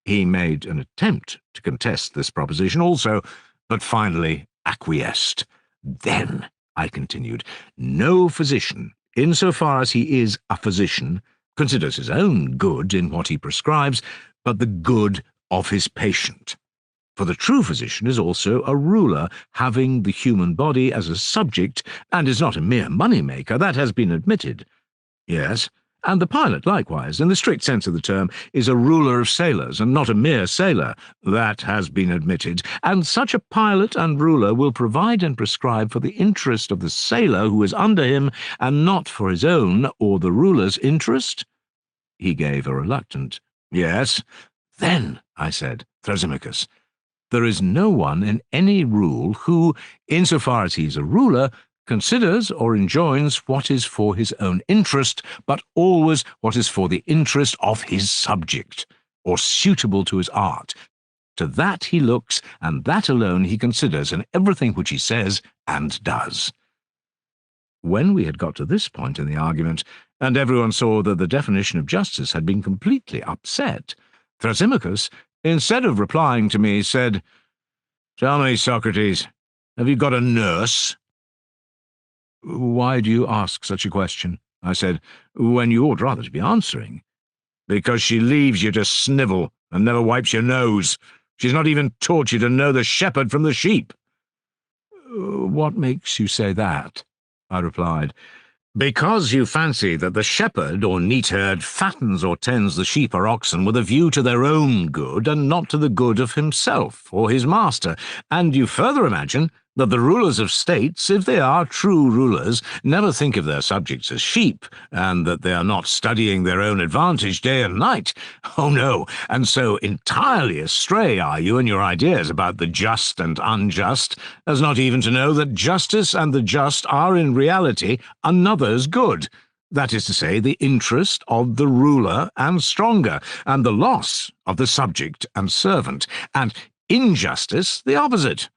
He made an attempt to contest this proposition also, but finally acquiesced. Then, I continued, no physician, insofar as he is a physician, considers his own good in what he prescribes, but the good of his patient. For the true physician is also a ruler, having the human body as a subject, and is not a mere money-maker. That has been admitted. Yes, and the pilot, likewise, in the strict sense of the term, is a ruler of sailors, and not a mere sailor. That has been admitted. And such a pilot and ruler will provide and prescribe for the interest of the sailor who is under him, and not for his own or the ruler's interest? He gave a reluctant yes. Then, I said, Thrasymachus, there is no one in any rule who, insofar as he is a ruler, considers or enjoins what is for his own interest, but always what is for the interest of his subject, or suitable to his art. To that he looks, and that alone he considers in everything which he says and does. When we had got to this point in the argument, and everyone saw that the definition of justice had been completely upset, Thrasymachus, instead of replying to me, said, "Tell me, Socrates, have you got a nurse?" "Why do you ask such a question?" I said, "when you ought rather to be answering." "Because she leaves you to snivel and never wipes your nose. She's not even taught you to know the shepherd from the sheep." "What makes you say that?" I replied. "Because you fancy that the shepherd or neatherd fattens or tends the sheep or oxen with a view to their own good and not to the good of himself or his master, and you further imagine that the rulers of states, if they are true rulers, never think of their subjects as sheep, and that they are not studying their own advantage day and night. Oh no, and so entirely astray are you in your ideas about the just and unjust, as not even to know that justice and the just are in reality another's good. That is to say, the interest of the ruler and stronger, and the loss of the subject and servant, and injustice the opposite.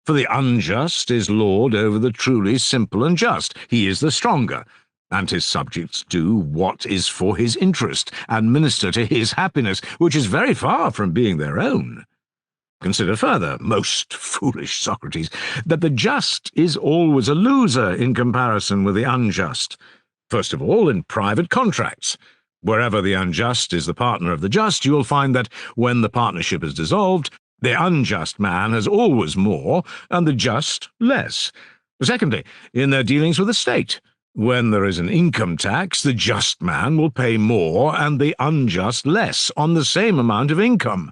For the unjust is lord over the truly simple and just. He is the stronger, and his subjects do what is for his interest, and minister to his happiness, which is very far from being their own. Consider further, most foolish Socrates, that the just is always a loser in comparison with the unjust. First of all, in private contracts. Wherever the unjust is the partner of the just, you will find that when the partnership is dissolved, the unjust man has always more, and the just less. Secondly, in their dealings with the state. When there is an income tax, the just man will pay more, and the unjust less, on the same amount of income.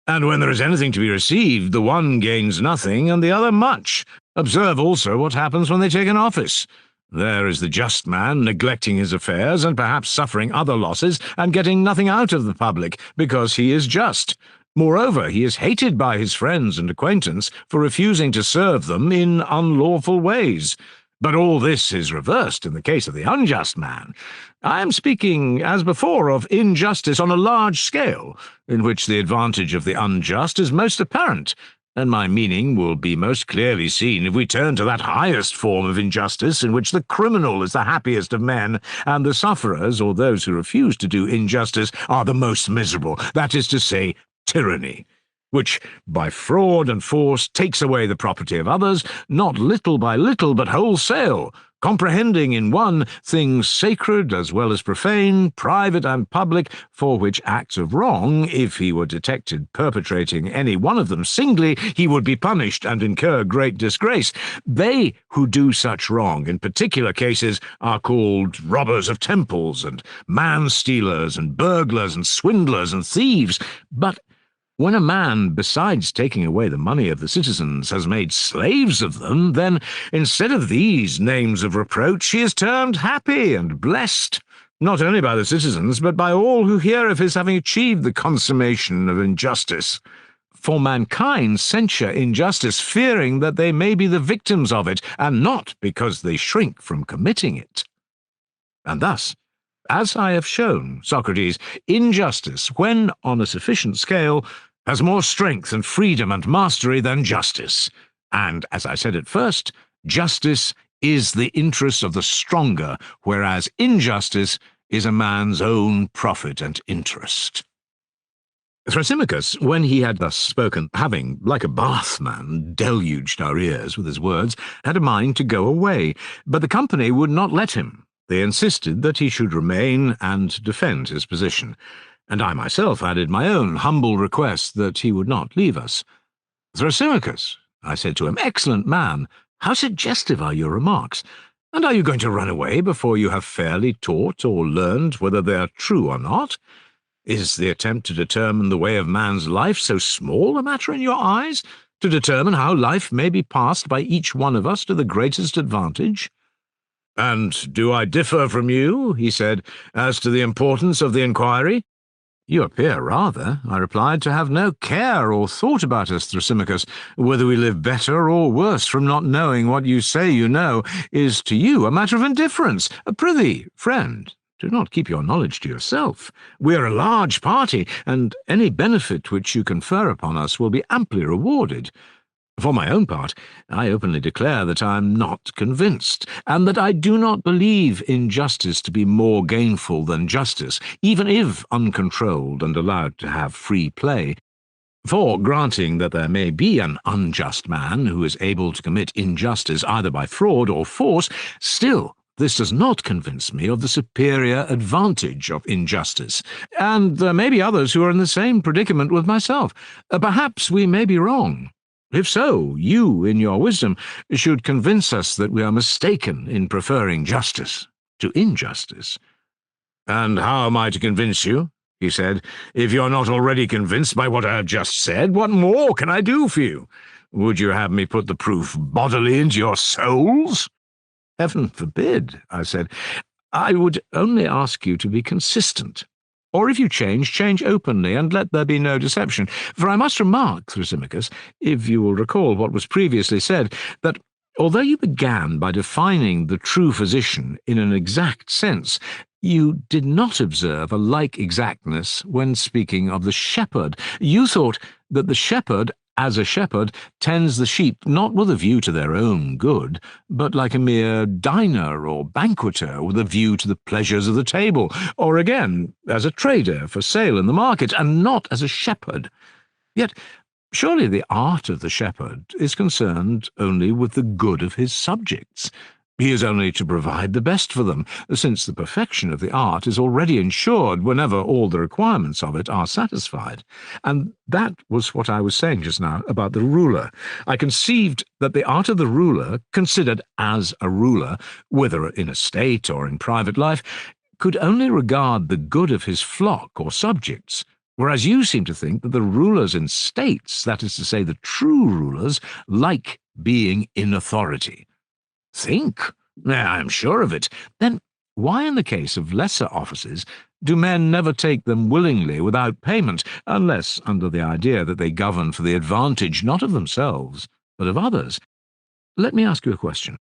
And when there is anything to be received, the one gains nothing, and the other much. Observe also what happens when they take an office. There is the just man neglecting his affairs, and perhaps suffering other losses, and getting nothing out of the public, because he is just. Moreover, he is hated by his friends and acquaintance for refusing to serve them in unlawful ways. But all this is reversed in the case of the unjust man. I am speaking, as before, of injustice on a large scale, in which the advantage of the unjust is most apparent, and my meaning will be most clearly seen if we turn to that highest form of injustice in which the criminal is the happiest of men, and the sufferers, or those who refuse to do injustice, are the most miserable, that is to say, tyranny, which by fraud and force takes away the property of others, not little by little, but wholesale, comprehending in one things sacred as well as profane, private and public, for which acts of wrong, if he were detected perpetrating any one of them singly, he would be punished and incur great disgrace. They who do such wrong in particular cases are called robbers of temples, and man-stealers, and burglars, and swindlers, and thieves. But when a man, besides taking away the money of the citizens, has made slaves of them, then, instead of these names of reproach, he is termed happy and blessed, not only by the citizens, but by all who hear of his having achieved the consummation of injustice. For mankind censure injustice, fearing that they may be the victims of it, and not because they shrink from committing it. And thus, as I have shown, Socrates, injustice, when on a sufficient scale, has more strength and freedom and mastery than justice. And, as I said at first, justice is the interest of the stronger, whereas injustice is a man's own profit and interest. Thrasymachus, when he had thus spoken, having, like a bathman, deluged our ears with his words, had a mind to go away, but the company would not let him. They insisted that he should remain and defend his position, and I myself added my own humble request that he would not leave us. "Thrasymachus," I said to him, "excellent man, how suggestive are your remarks, and are you going to run away before you have fairly taught or learned whether they are true or not? Is the attempt to determine the way of man's life so small a matter in your eyes, to determine how life may be passed by each one of us to the greatest advantage?" "And do I differ from you," he said, "as to the importance of the inquiry?" "You appear rather," I replied, "to have no care or thought about us, Thrasymachus. Whether we live better or worse from not knowing what you say you know is to you a matter of indifference. Prithee, friend, do not keep your knowledge to yourself. We are a large party, and any benefit which you confer upon us will be amply rewarded. For my own part, I openly declare that I am not convinced, and that I do not believe injustice to be more gainful than justice, even if uncontrolled and allowed to have free play. For, granting that there may be an unjust man who is able to commit injustice either by fraud or force, still this does not convince me of the superior advantage of injustice, and there may be others who are in the same predicament with myself. Perhaps we may be wrong. If so, you, in your wisdom, should convince us that we are mistaken in preferring justice to injustice." "And how am I to convince you?" he said. "If you're not already convinced by what I have just said, what more can I do for you? Would you have me put the proof bodily into your souls? Heaven forbid, I said. I would only ask you to be consistent. Or if you change openly, and let there be no deception. For I must remark, Thrasymachus, if you will recall what was previously said, that although you began by defining the true physician in an exact sense, you did not observe a like exactness when speaking of the shepherd. You thought that the shepherd, as a shepherd, tends the sheep not with a view to their own good, but like a mere diner or banqueter with a view to the pleasures of the table, or again, as a trader for sale in the market, and not as a shepherd. Yet surely the art of the shepherd is concerned only with the good of his subjects. He is only to provide the best for them, since the perfection of the art is already ensured whenever all the requirements of it are satisfied. And that was what I was saying just now about the ruler. I conceived that the art of the ruler, considered as a ruler, whether in a state or in private life, could only regard the good of his flock or subjects, whereas you seem to think that the rulers in states, that is to say the true rulers, like being in authority. Think? I am sure of it. Then why in the case of lesser offices do men never take them willingly without payment, unless under the idea that they govern for the advantage not of themselves, but of others? Let me ask you a question.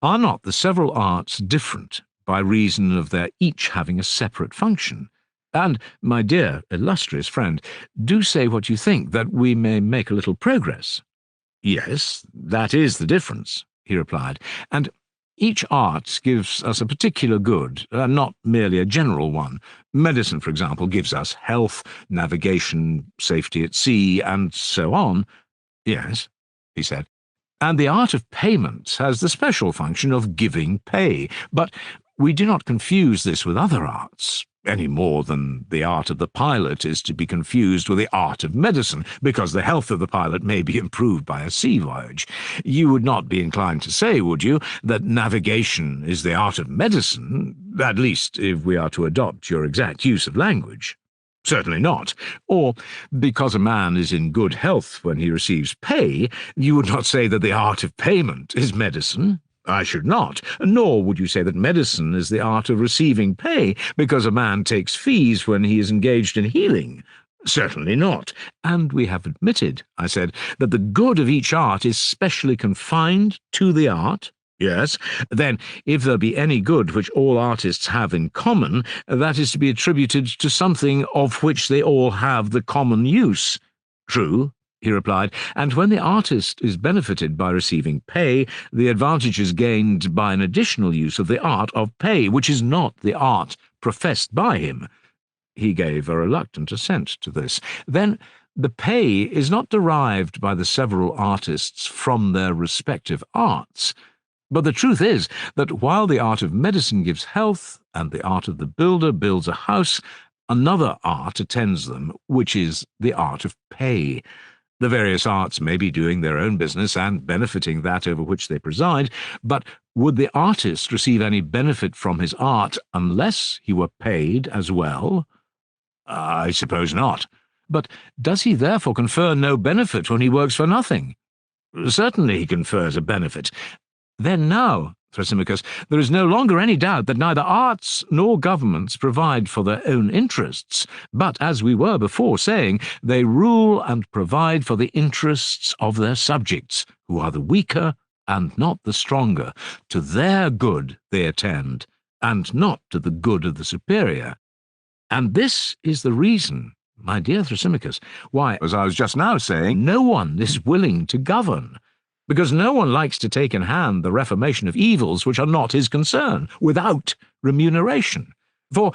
Are not the several arts different by reason of their each having a separate function? And, my dear, illustrious friend, do say what you think, that we may make a little progress. Yes, that is the difference, he replied, and each art gives us a particular good, not merely a general one. Medicine, for example, gives us health, navigation, safety at sea, and so on. Yes, he said. And the art of payment has the special function of giving pay, but we do not confuse this with other arts, any more than the art of the pilot is to be confused with the art of medicine, because the health of the pilot may be improved by a sea voyage. You would not be inclined to say, would you, that navigation is the art of medicine, at least if we are to adopt your exact use of language? Certainly not. Or, because a man is in good health when he receives pay, you would not say that the art of payment is medicine? I should not, nor would you say that medicine is the art of receiving pay, because a man takes fees when he is engaged in healing. Certainly not. And we have admitted, I said, that the good of each art is specially confined to the art. Yes. Then, if there be any good which all artists have in common, that is to be attributed to something of which they all have the common use. True, he replied, and when the artist is benefited by receiving pay, the advantage is gained by an additional use of the art of pay, which is not the art professed by him. He gave a reluctant assent to this. Then the pay is not derived by the several artists from their respective arts, but the truth is that while the art of medicine gives health, and the art of the builder builds a house, another art attends them, which is the art of pay. The various arts may be doing their own business and benefiting that over which they preside, but would the artist receive any benefit from his art unless he were paid as well? I suppose not. But does he therefore confer no benefit when he works for nothing? Certainly he confers a benefit. Then now, Thrasymachus, there is no longer any doubt that neither arts nor governments provide for their own interests, but, as we were before saying, they rule and provide for the interests of their subjects, who are the weaker and not the stronger. To their good they attend, and not to the good of the superior. And this is the reason, my dear Thrasymachus, why, as I was just now saying, no one is willing to govern, because no one likes to take in hand the reformation of evils which are not his concern, without remuneration. For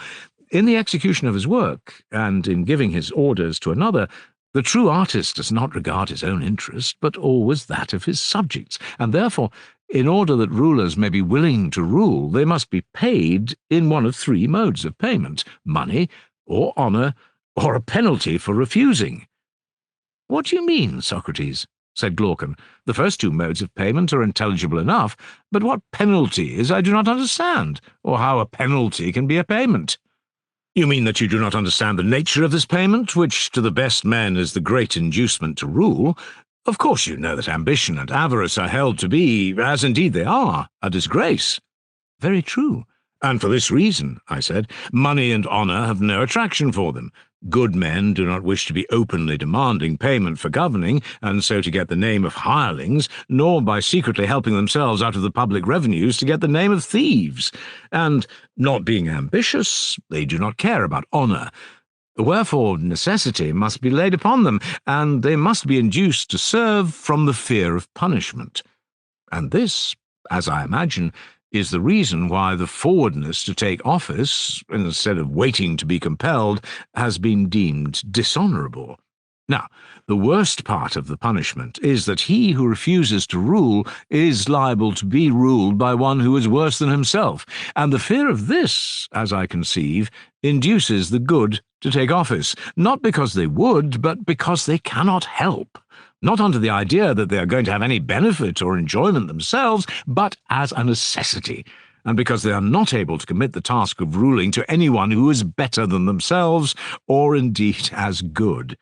in the execution of his work, and in giving his orders to another, the true artist does not regard his own interest, but always that of his subjects, and therefore, in order that rulers may be willing to rule, they must be paid in one of three modes of payment: money, or honour, or a penalty for refusing. What do you mean, Socrates? Said Glaucon. The first two modes of payment are intelligible enough, but what penalty is I do not understand, or how a penalty can be a payment. You mean that you do not understand the nature of this payment, which to the best men is the great inducement to rule? Of course you know that ambition and avarice are held to be, as indeed they are, a disgrace. Very true. And for this reason, I said, money and honour have no attraction for them. Good men do not wish to be openly demanding payment for governing, and so to get the name of hirelings, nor by secretly helping themselves out of the public revenues to get the name of thieves. And, not being ambitious, they do not care about honour. Wherefore necessity must be laid upon them, and they must be induced to serve from the fear of punishment. And this, as I imagine, is the reason why the forwardness to take office, instead of waiting to be compelled, has been deemed dishonourable. Now, the worst part of the punishment is that he who refuses to rule is liable to be ruled by one who is worse than himself, and the fear of this, as I conceive, induces the good to take office, not because they would, but because they cannot help, not under the idea that they are going to have any benefit or enjoyment themselves, but as a necessity, and because they are not able to commit the task of ruling to anyone who is better than themselves, or indeed as good.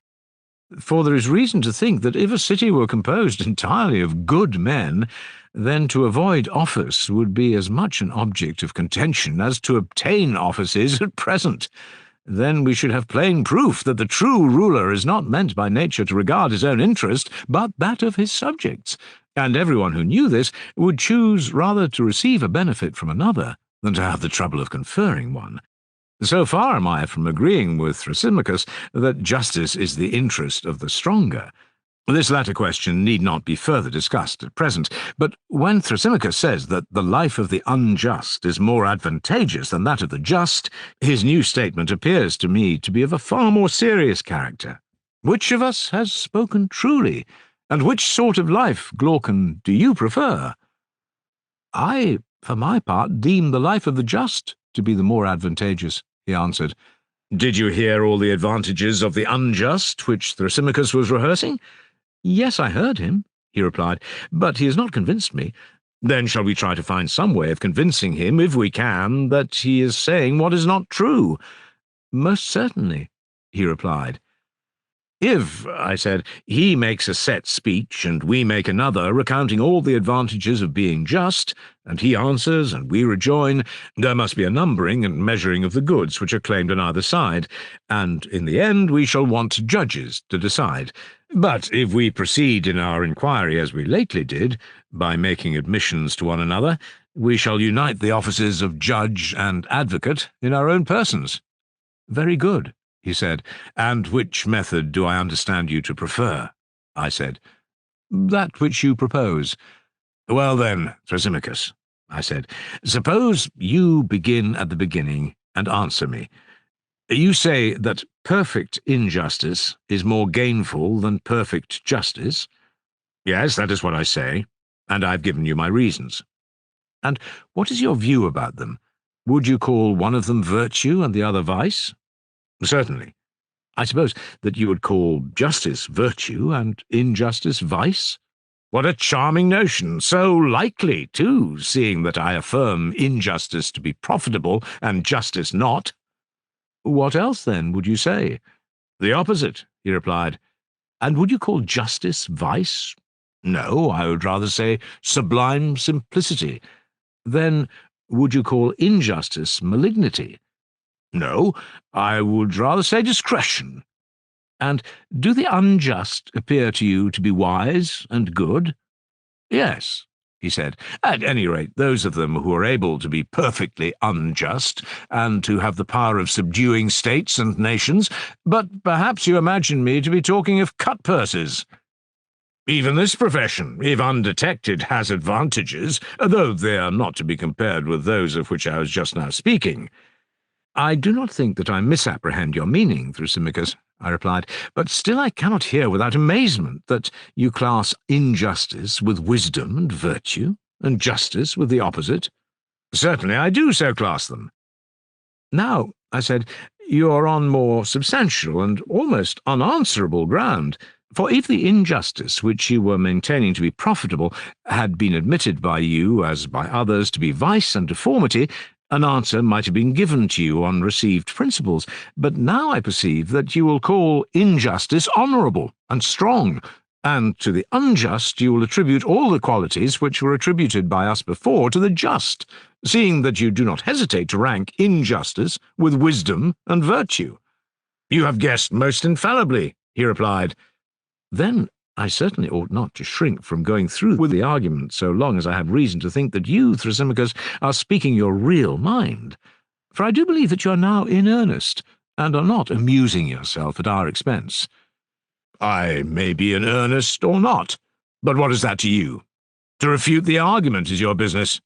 For there is reason to think that if a city were composed entirely of good men, then to avoid office would be as much an object of contention as to obtain offices at present. Then we should have plain proof that the true ruler is not meant by nature to regard his own interest, but that of his subjects, and everyone who knew this would choose rather to receive a benefit from another than to have the trouble of conferring one. So far am I from agreeing with Thrasymachus that justice is the interest of the stronger. This latter question need not be further discussed at present, but when Thrasymachus says that the life of the unjust is more advantageous than that of the just, his new statement appears to me to be of a far more serious character. Which of us has spoken truly, and which sort of life, Glaucon, do you prefer? I, for my part, deem the life of the just to be the more advantageous, he answered. Did you hear all the advantages of the unjust which Thrasymachus was rehearsing? Yes, I heard him, he replied, but he has not convinced me. Then shall we try to find some way of convincing him, if we can, that he is saying what is not true? Most certainly, he replied. If, I said, he makes a set speech, and we make another, recounting all the advantages of being just, and he answers, and we rejoin, there must be a numbering and measuring of the goods which are claimed on either side, and in the end we shall want judges to decide. But if we proceed in our inquiry as we lately did, by making admissions to one another, we shall unite the offices of judge and advocate in our own persons. Very good, he said. And which method do I understand you to prefer? I said. That which you propose. Well then, Thrasymachus, I said, suppose you begin at the beginning and answer me. You say that perfect injustice is more gainful than perfect justice? Yes, that is what I say, and I've given you my reasons. And what is your view about them? Would you call one of them virtue and the other vice? Certainly. I suppose that you would call justice virtue and injustice vice? What a charming notion, so likely, too, seeing that I affirm injustice to be profitable and justice not. What else, then, would you say? The opposite, he replied. And would you call justice vice? No, I would rather say sublime simplicity. Then would you call injustice malignity? No, I would rather say discretion. And do the unjust appear to you to be wise and good? Yes, he said. At any rate, those of them who are able to be perfectly unjust, and to have the power of subduing states and nations, but perhaps you imagine me to be talking of cut-purses. Even this profession, if undetected, has advantages, though they are not to be compared with those of which I was just now speaking. I do not think that I misapprehend your meaning, Thrasymachus, I replied, but still I cannot hear without amazement that you class injustice with wisdom and virtue, and justice with the opposite. Certainly I do so class them. Now, I said, you are on more substantial and almost unanswerable ground, for if the injustice which you were maintaining to be profitable had been admitted by you, as by others, to be vice and deformity, an answer might have been given to you on received principles, but now I perceive that you will call injustice honourable and strong, And to the unjust you will attribute all the qualities which were attributed by us before to the just, seeing that you do not hesitate to rank injustice with wisdom and virtue. You have guessed most infallibly, he replied. Then I certainly ought not to shrink from going through with the argument so long as I have reason to think that you, Thrasymachus, are speaking your real mind. For I do believe that you are now in earnest, and are not amusing yourself at our expense. I may be in earnest or not, but what is that to you? To refute the argument is your business.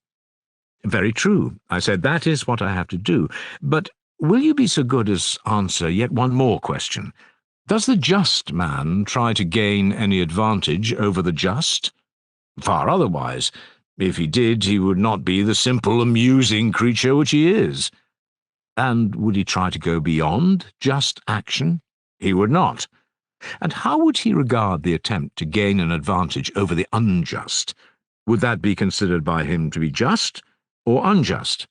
Very true, I said, that is what I have to do. But will you be so good as answer yet one more question? Does the just man try to gain any advantage over the just? Far otherwise. If he did, he would not be the simple, amusing creature which he is. And would he try to go beyond just action? He would not. And how would he regard the attempt to gain an advantage over the unjust? Would that be considered by him to be just or unjust?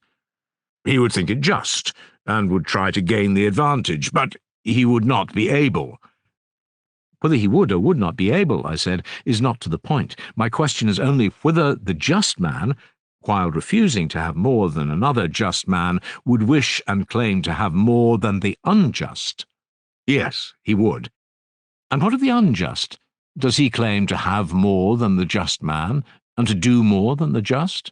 He would think it just, and would try to gain the advantage, but he would not be able. Whether he would or would not be able, I said, is not to the point. My question is only whether the just man, while refusing to have more than another just man, would wish and claim to have more than the unjust. Yes, he would. And what of the unjust? Does he claim to have more than the just man, and to do more than the just?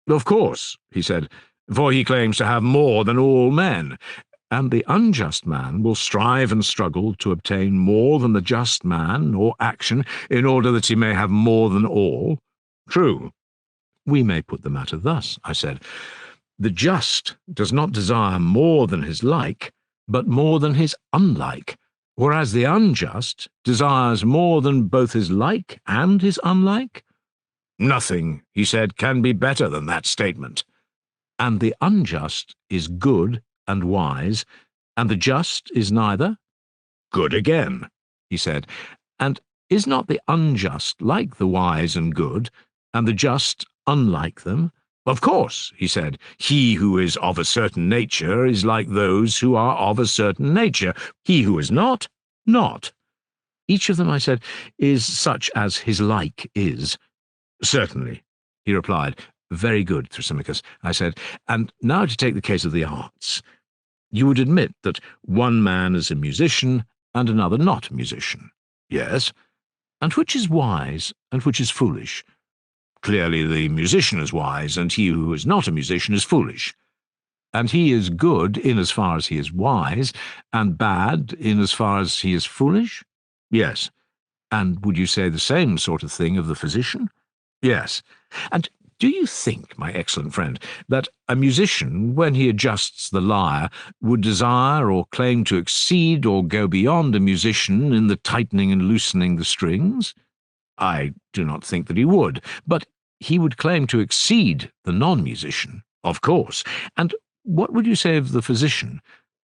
Of course, he said, for he claims to have more than all men, and the unjust man will strive and struggle to obtain more than the just man or action in order that he may have more than all. True. We may put the matter thus, I said. The just does not desire more than his like, but more than his unlike, whereas the unjust desires more than both his like and his unlike? Nothing, he said, can be better than that statement. And the unjust is good and wise, and the just is neither? Good again, he said. And is not the unjust like the wise and good, and the just unlike them? Of course, he said, he who is of a certain nature is like those who are of a certain nature. He who is not, not. Each of them, I said, is such as his like is. Certainly, he replied. Very good, Thrasymachus, I said. And now to take the case of the arts. You would admit that one man is a musician and another not a musician. Yes. And which is wise and which is foolish? Clearly the musician is wise, and he who is not a musician is foolish. And he is good in as far as he is wise, and bad in as far as he is foolish? Yes. And would you say the same sort of thing of the physician? Yes. And do you think, my excellent friend, that a musician, when he adjusts the lyre, would desire or claim to exceed or go beyond a musician in the tightening and loosening the strings? I do not think that he would, but he would claim to exceed the non-musician, of course. And what would you say of the physician?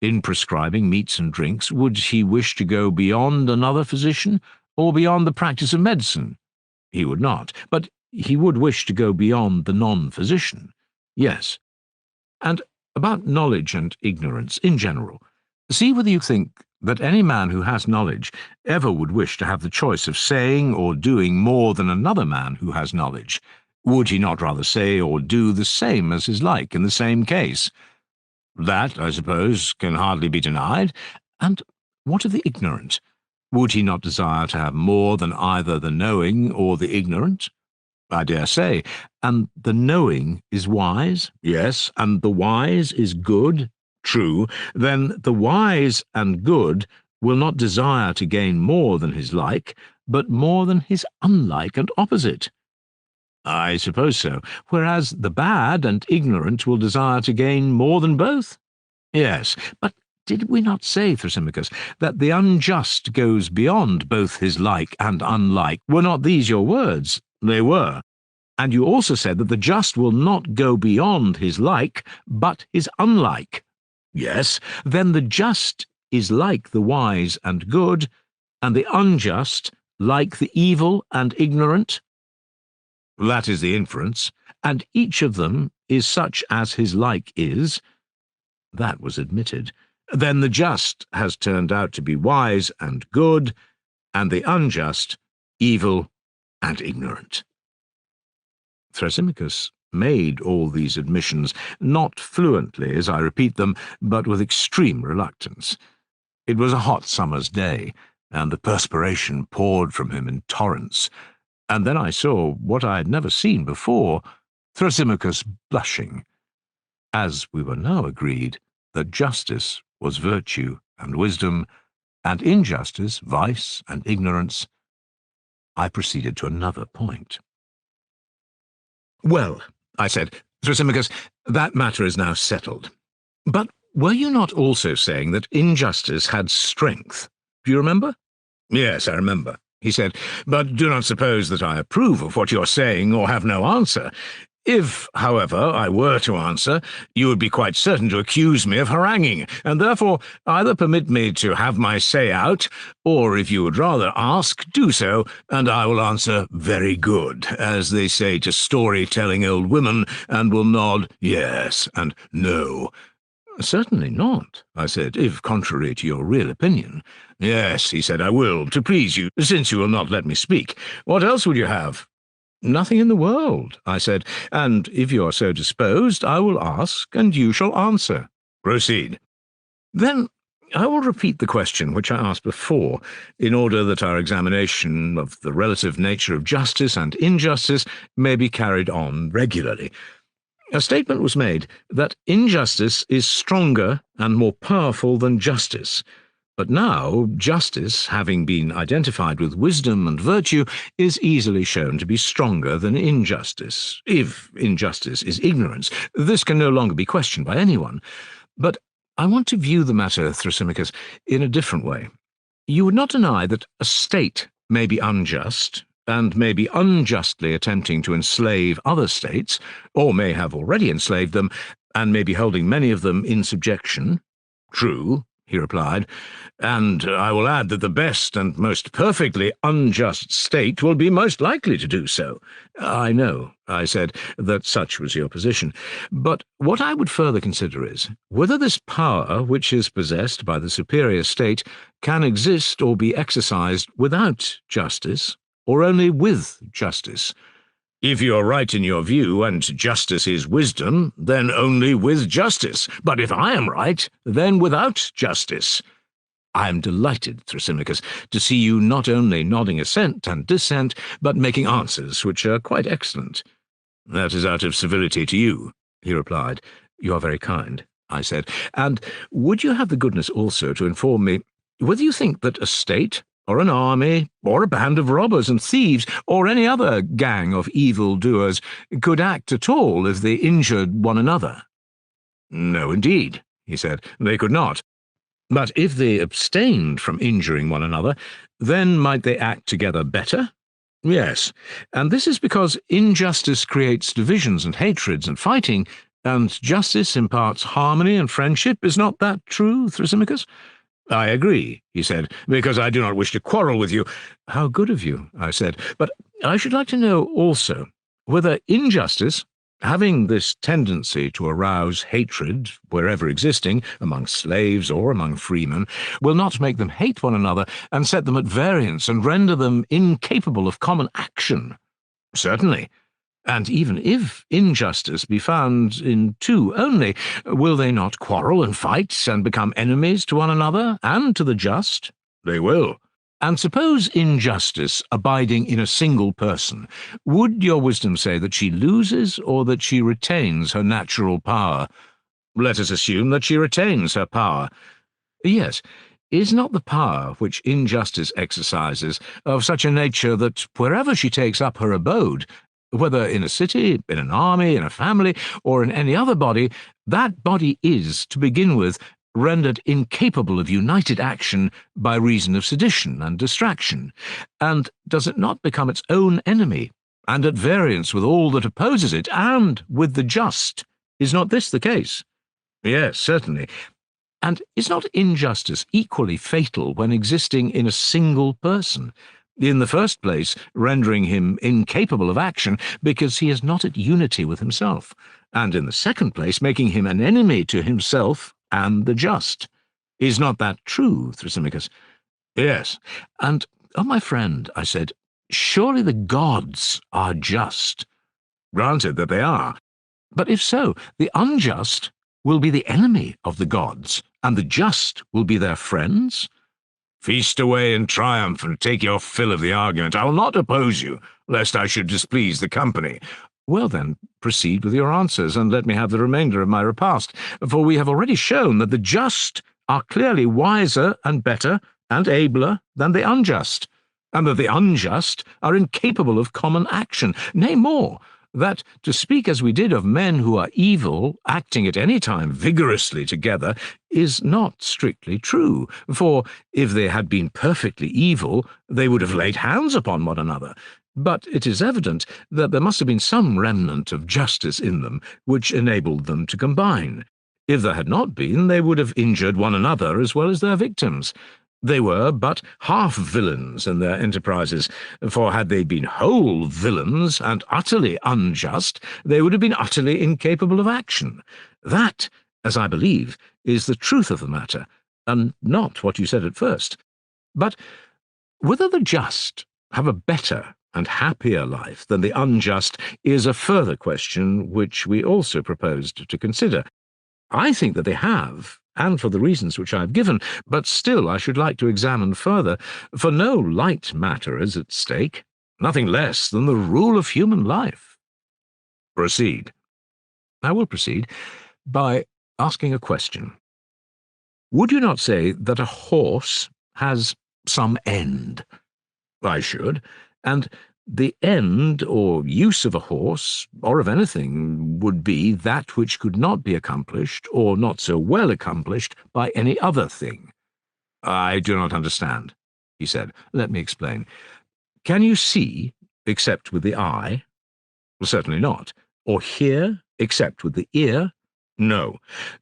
In prescribing meats and drinks, would he wish to go beyond another physician, or beyond the practice of medicine? He would not, but he would wish to go beyond the non-physician. Yes. And about knowledge and ignorance in general, see whether you think that any man who has knowledge ever would wish to have the choice of saying or doing more than another man who has knowledge. Would he not rather say or do the same as his like in the same case? That, I suppose, can hardly be denied. And what of the ignorant? Would he not desire to have more than either the knowing or the ignorant? I dare say. And the knowing is wise? Yes. And the wise is good? True. Then the wise and good will not desire to gain more than his like, but more than his unlike and opposite. I suppose so. Whereas the bad and ignorant will desire to gain more than both? Yes. But did we not say, Thrasymachus, that the unjust goes beyond both his like and unlike? Were not these your words? They were. And you also said that the just will not go beyond his like, but his unlike. Yes. Then the just is like the wise and good, and the unjust like the evil and ignorant? That is the inference. And each of them is such as his like is? That was admitted. Then the just has turned out to be wise and good, and the unjust evil, and ignorant. Thrasymachus made all these admissions, not fluently as I repeat them, but with extreme reluctance. It was a hot summer's day, and the perspiration poured from him in torrents, and then I saw what I had never seen before, Thrasymachus blushing. As we were now agreed that justice was virtue and wisdom, and injustice vice and ignorance, I proceeded to another point. "Well," I said, "Thrasymachus, that matter is now settled. But were you not also saying that injustice had strength? Do you remember?" "Yes, I remember," he said, "but do not suppose that I approve of what you are saying or have no answer. If, however, I were to answer, you would be quite certain to accuse me of haranguing, and therefore either permit me to have my say out, or if you would rather ask, do so, and I will answer very good, as they say to story-telling old women, and will nod yes and no." "Certainly not," I said, "if contrary to your real opinion." "Yes," he said, "I will, to please you, since you will not let me speak. What else would you have?" "Nothing in the world," I said, "and if you are so disposed, I will ask, and you shall answer." "Proceed." "Then I will repeat the question which I asked before, in order that our examination of the relative nature of justice and injustice may be carried on regularly. A statement was made that injustice is stronger and more powerful than justice. But now, justice, having been identified with wisdom and virtue, is easily shown to be stronger than injustice. If injustice is ignorance, this can no longer be questioned by anyone. But I want to view the matter, Thrasymachus, in a different way. You would not deny that a state may be unjust, and may be unjustly attempting to enslave other states, or may have already enslaved them, and may be holding many of them in subjection. "True," he replied, "and I will add that the best and most perfectly unjust state will be most likely to do so." "I know," I said, "that such was your position. But what I would further consider is, whether this power which is possessed by the superior state can exist or be exercised without justice, or only with justice. If you are right in your view, and justice is wisdom, then only with justice. But if I am right, then without justice." "I am delighted, Thrasymachus, to see you not only nodding assent and dissent, but making answers which are quite excellent." "That is out of civility to you," he replied. "You are very kind," I said. "And would you have the goodness also to inform me whether you think that a state, or an army, or a band of robbers and thieves, or any other gang of evil-doers, could act at all if they injured one another?" "No, indeed," he said, "they could not. But if they abstained from injuring one another, then might they act together better? Yes, and this is because injustice creates divisions and hatreds and fighting, and justice imparts harmony and friendship. Is not that true, Thrasymachus?" "I agree," he said, "because I do not wish to quarrel with you." "How good of you," I said, "but I should like to know also whether injustice, having this tendency to arouse hatred, wherever existing, among slaves or among freemen, will not make them hate one another and set them at variance and render them incapable of common action." "Certainly. And even if injustice be found in two only, will they not quarrel and fight and become enemies to one another and to the just?" "They will." "And suppose injustice abiding in a single person, would your wisdom say that she loses or that she retains her natural power?" "Let us assume that she retains her power." "Yes. Is not the power which injustice exercises of such a nature that wherever she takes up her abode, whether in a city, in an army, in a family, or in any other body, that body is, to begin with, rendered incapable of united action by reason of sedition and distraction? And does it not become its own enemy, and at variance with all that opposes it, and with the just? Is not this the case?" "Yes, certainly." "And is not injustice equally fatal when existing in a single person? In the first place, rendering him incapable of action because he is not at unity with himself, and in the second place, making him an enemy to himself and the just. Is not that true, Thrasymachus?" "Yes." "And, oh, my friend," I said, Surely the gods are just. Granted that they are. But if so, the unjust will be the enemy of the gods, and the just will be their friends? Feast away in triumph and take your fill of the argument. I will not oppose you, lest I should displease the company. Well then, proceed with your answers, and let me have the remainder of my repast, for we have already shown that the just are clearly wiser and better and abler than the unjust, and that the unjust are incapable of common action. Nay, more, that to speak as we did of men who are evil, acting at any time vigorously together, is not strictly true, for if they had been perfectly evil, they would have laid hands upon one another. But it is evident that there must have been some remnant of justice in them which enabled them to combine. If there had not been, they would have injured one another as well as their victims. They were but half villains in their enterprises, for had they been whole villains and utterly unjust, they would have been utterly incapable of action. That, as I believe, is the truth of the matter, and not what you said at first. But whether the just have a better and happier life than the unjust is a further question which we also proposed to consider. I think that they have, and for the reasons which I have given, but still I should like to examine further, for no light matter is at stake, nothing less than the rule of human life. Proceed. I will proceed by asking a question. Would you not say that a horse has some end? I should, and the end or use of a horse, or of anything, would be that which could not be accomplished, or not so well accomplished, by any other thing. I do not understand, he said. Let me explain. Can you see, except with the eye? Well, certainly not. Or hear, except with the ear? No.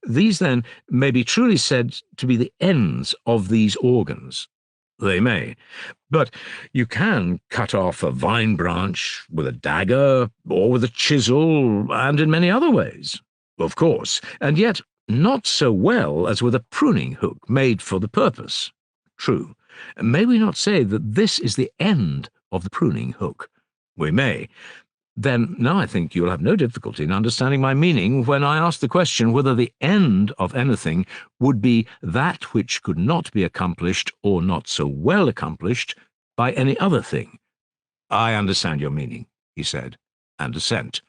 These, then, may be truly said to be the ends of these organs. They may. But you can cut off a vine branch with a dagger or with a chisel, and in many other ways, of course, and yet not so well as with a pruning hook made for the purpose. True. May we not say that this is the end of the pruning hook? We may. Then now I think you'll have no difficulty in understanding my meaning when I ask the question whether the end of anything would be that which could not be accomplished or not so well accomplished by any other thing. I understand your meaning, he said, and assent.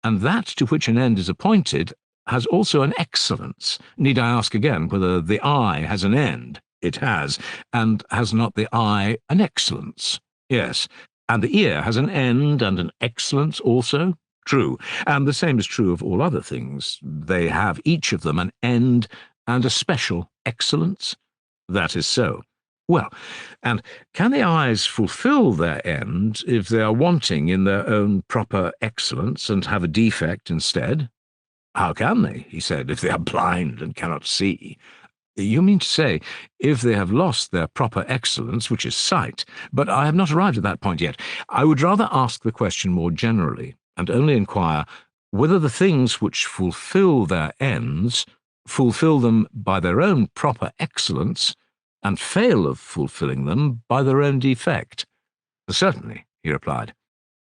And that to which an end is appointed has also an excellence. Need I ask again whether the eye has an end? It has. And has not the eye an excellence? Yes. And the ear has an end and an excellence also? True. And the same is true of all other things. They have each of them an end and a special excellence? That is so. Well, and can the eyes fulfill their end if they are wanting in their own proper excellence and have a defect instead? How can they, he said, if they are blind and cannot see? You mean to say, if they have lost their proper excellence, which is sight, but I have not arrived at that point yet. I would rather ask the question more generally, and only inquire whether the things which fulfill their ends fulfill them by their own proper excellence, and fail of fulfilling them by their own defect. Certainly, he replied.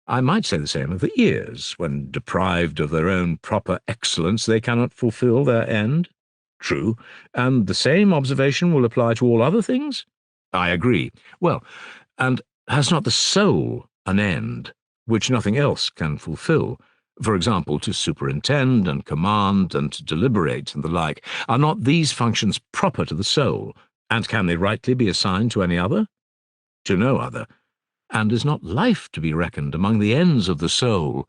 I might say the same of the ears. When deprived of their own proper excellence, they cannot fulfill their end. True. And the same observation will apply to all other things? I agree. Well, and has not the soul an end, which nothing else can fulfill? For example, to superintend and command and to deliberate and the like. Are not these functions proper to the soul, and can they rightly be assigned to any other? To no other. And is not life to be reckoned among the ends of the soul?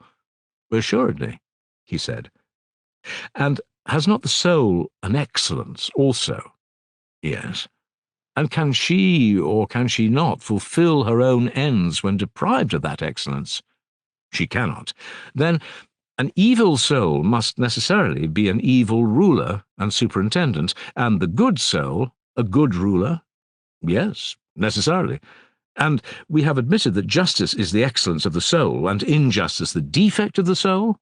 Assuredly, he said. And has not the soul an excellence also? Yes. And can she, or can she not, fulfill her own ends when deprived of that excellence? She cannot. Then an evil soul must necessarily be an evil ruler and superintendent, and the good soul a good ruler? Yes, necessarily. And we have admitted that justice is the excellence of the soul, and injustice the defect of the soul?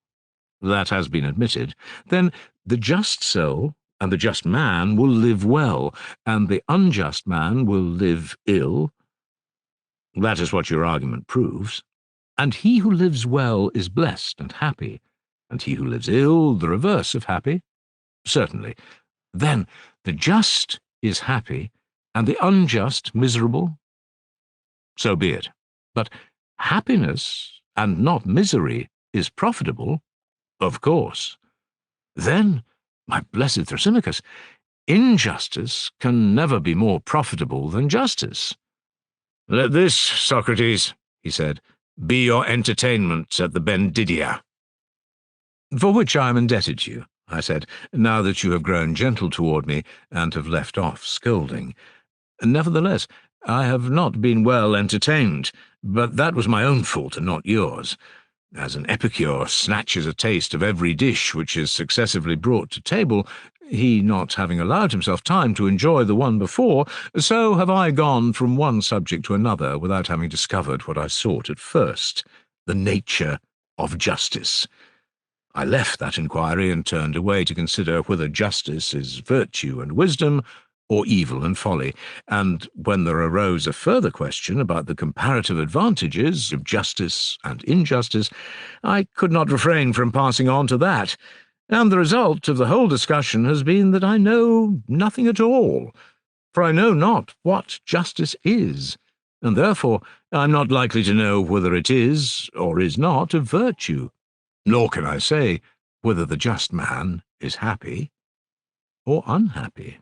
That has been admitted. Then the just soul and the just man will live well, and the unjust man will live ill? That is what your argument proves. And he who lives well is blessed and happy, and he who lives ill the reverse of happy? Certainly. Then the just is happy, and the unjust miserable? So be it. But happiness, and not misery, is profitable? Of course. Then, my blessed Thrasymachus, injustice can never be more profitable than justice. Let this, Socrates, he said, be your entertainment at the Bendidia. For which I am indebted to you, I said, now that you have grown gentle toward me and have left off scolding. Nevertheless, I have not been well entertained, but that was my own fault and not yours. As an epicure snatches a taste of every dish which is successively brought to table, he not having allowed himself time to enjoy the one before, so have I gone from one subject to another without having discovered what I sought at first, the nature of justice. I left that inquiry and turned away to consider whether justice is virtue and wisdom, or evil and folly, and when there arose a further question about the comparative advantages of justice and injustice, I could not refrain from passing on to that, and the result of the whole discussion has been that I know nothing at all, for I know not what justice is, and therefore I am not likely to know whether it is or is not a virtue, nor can I say whether the just man is happy or unhappy.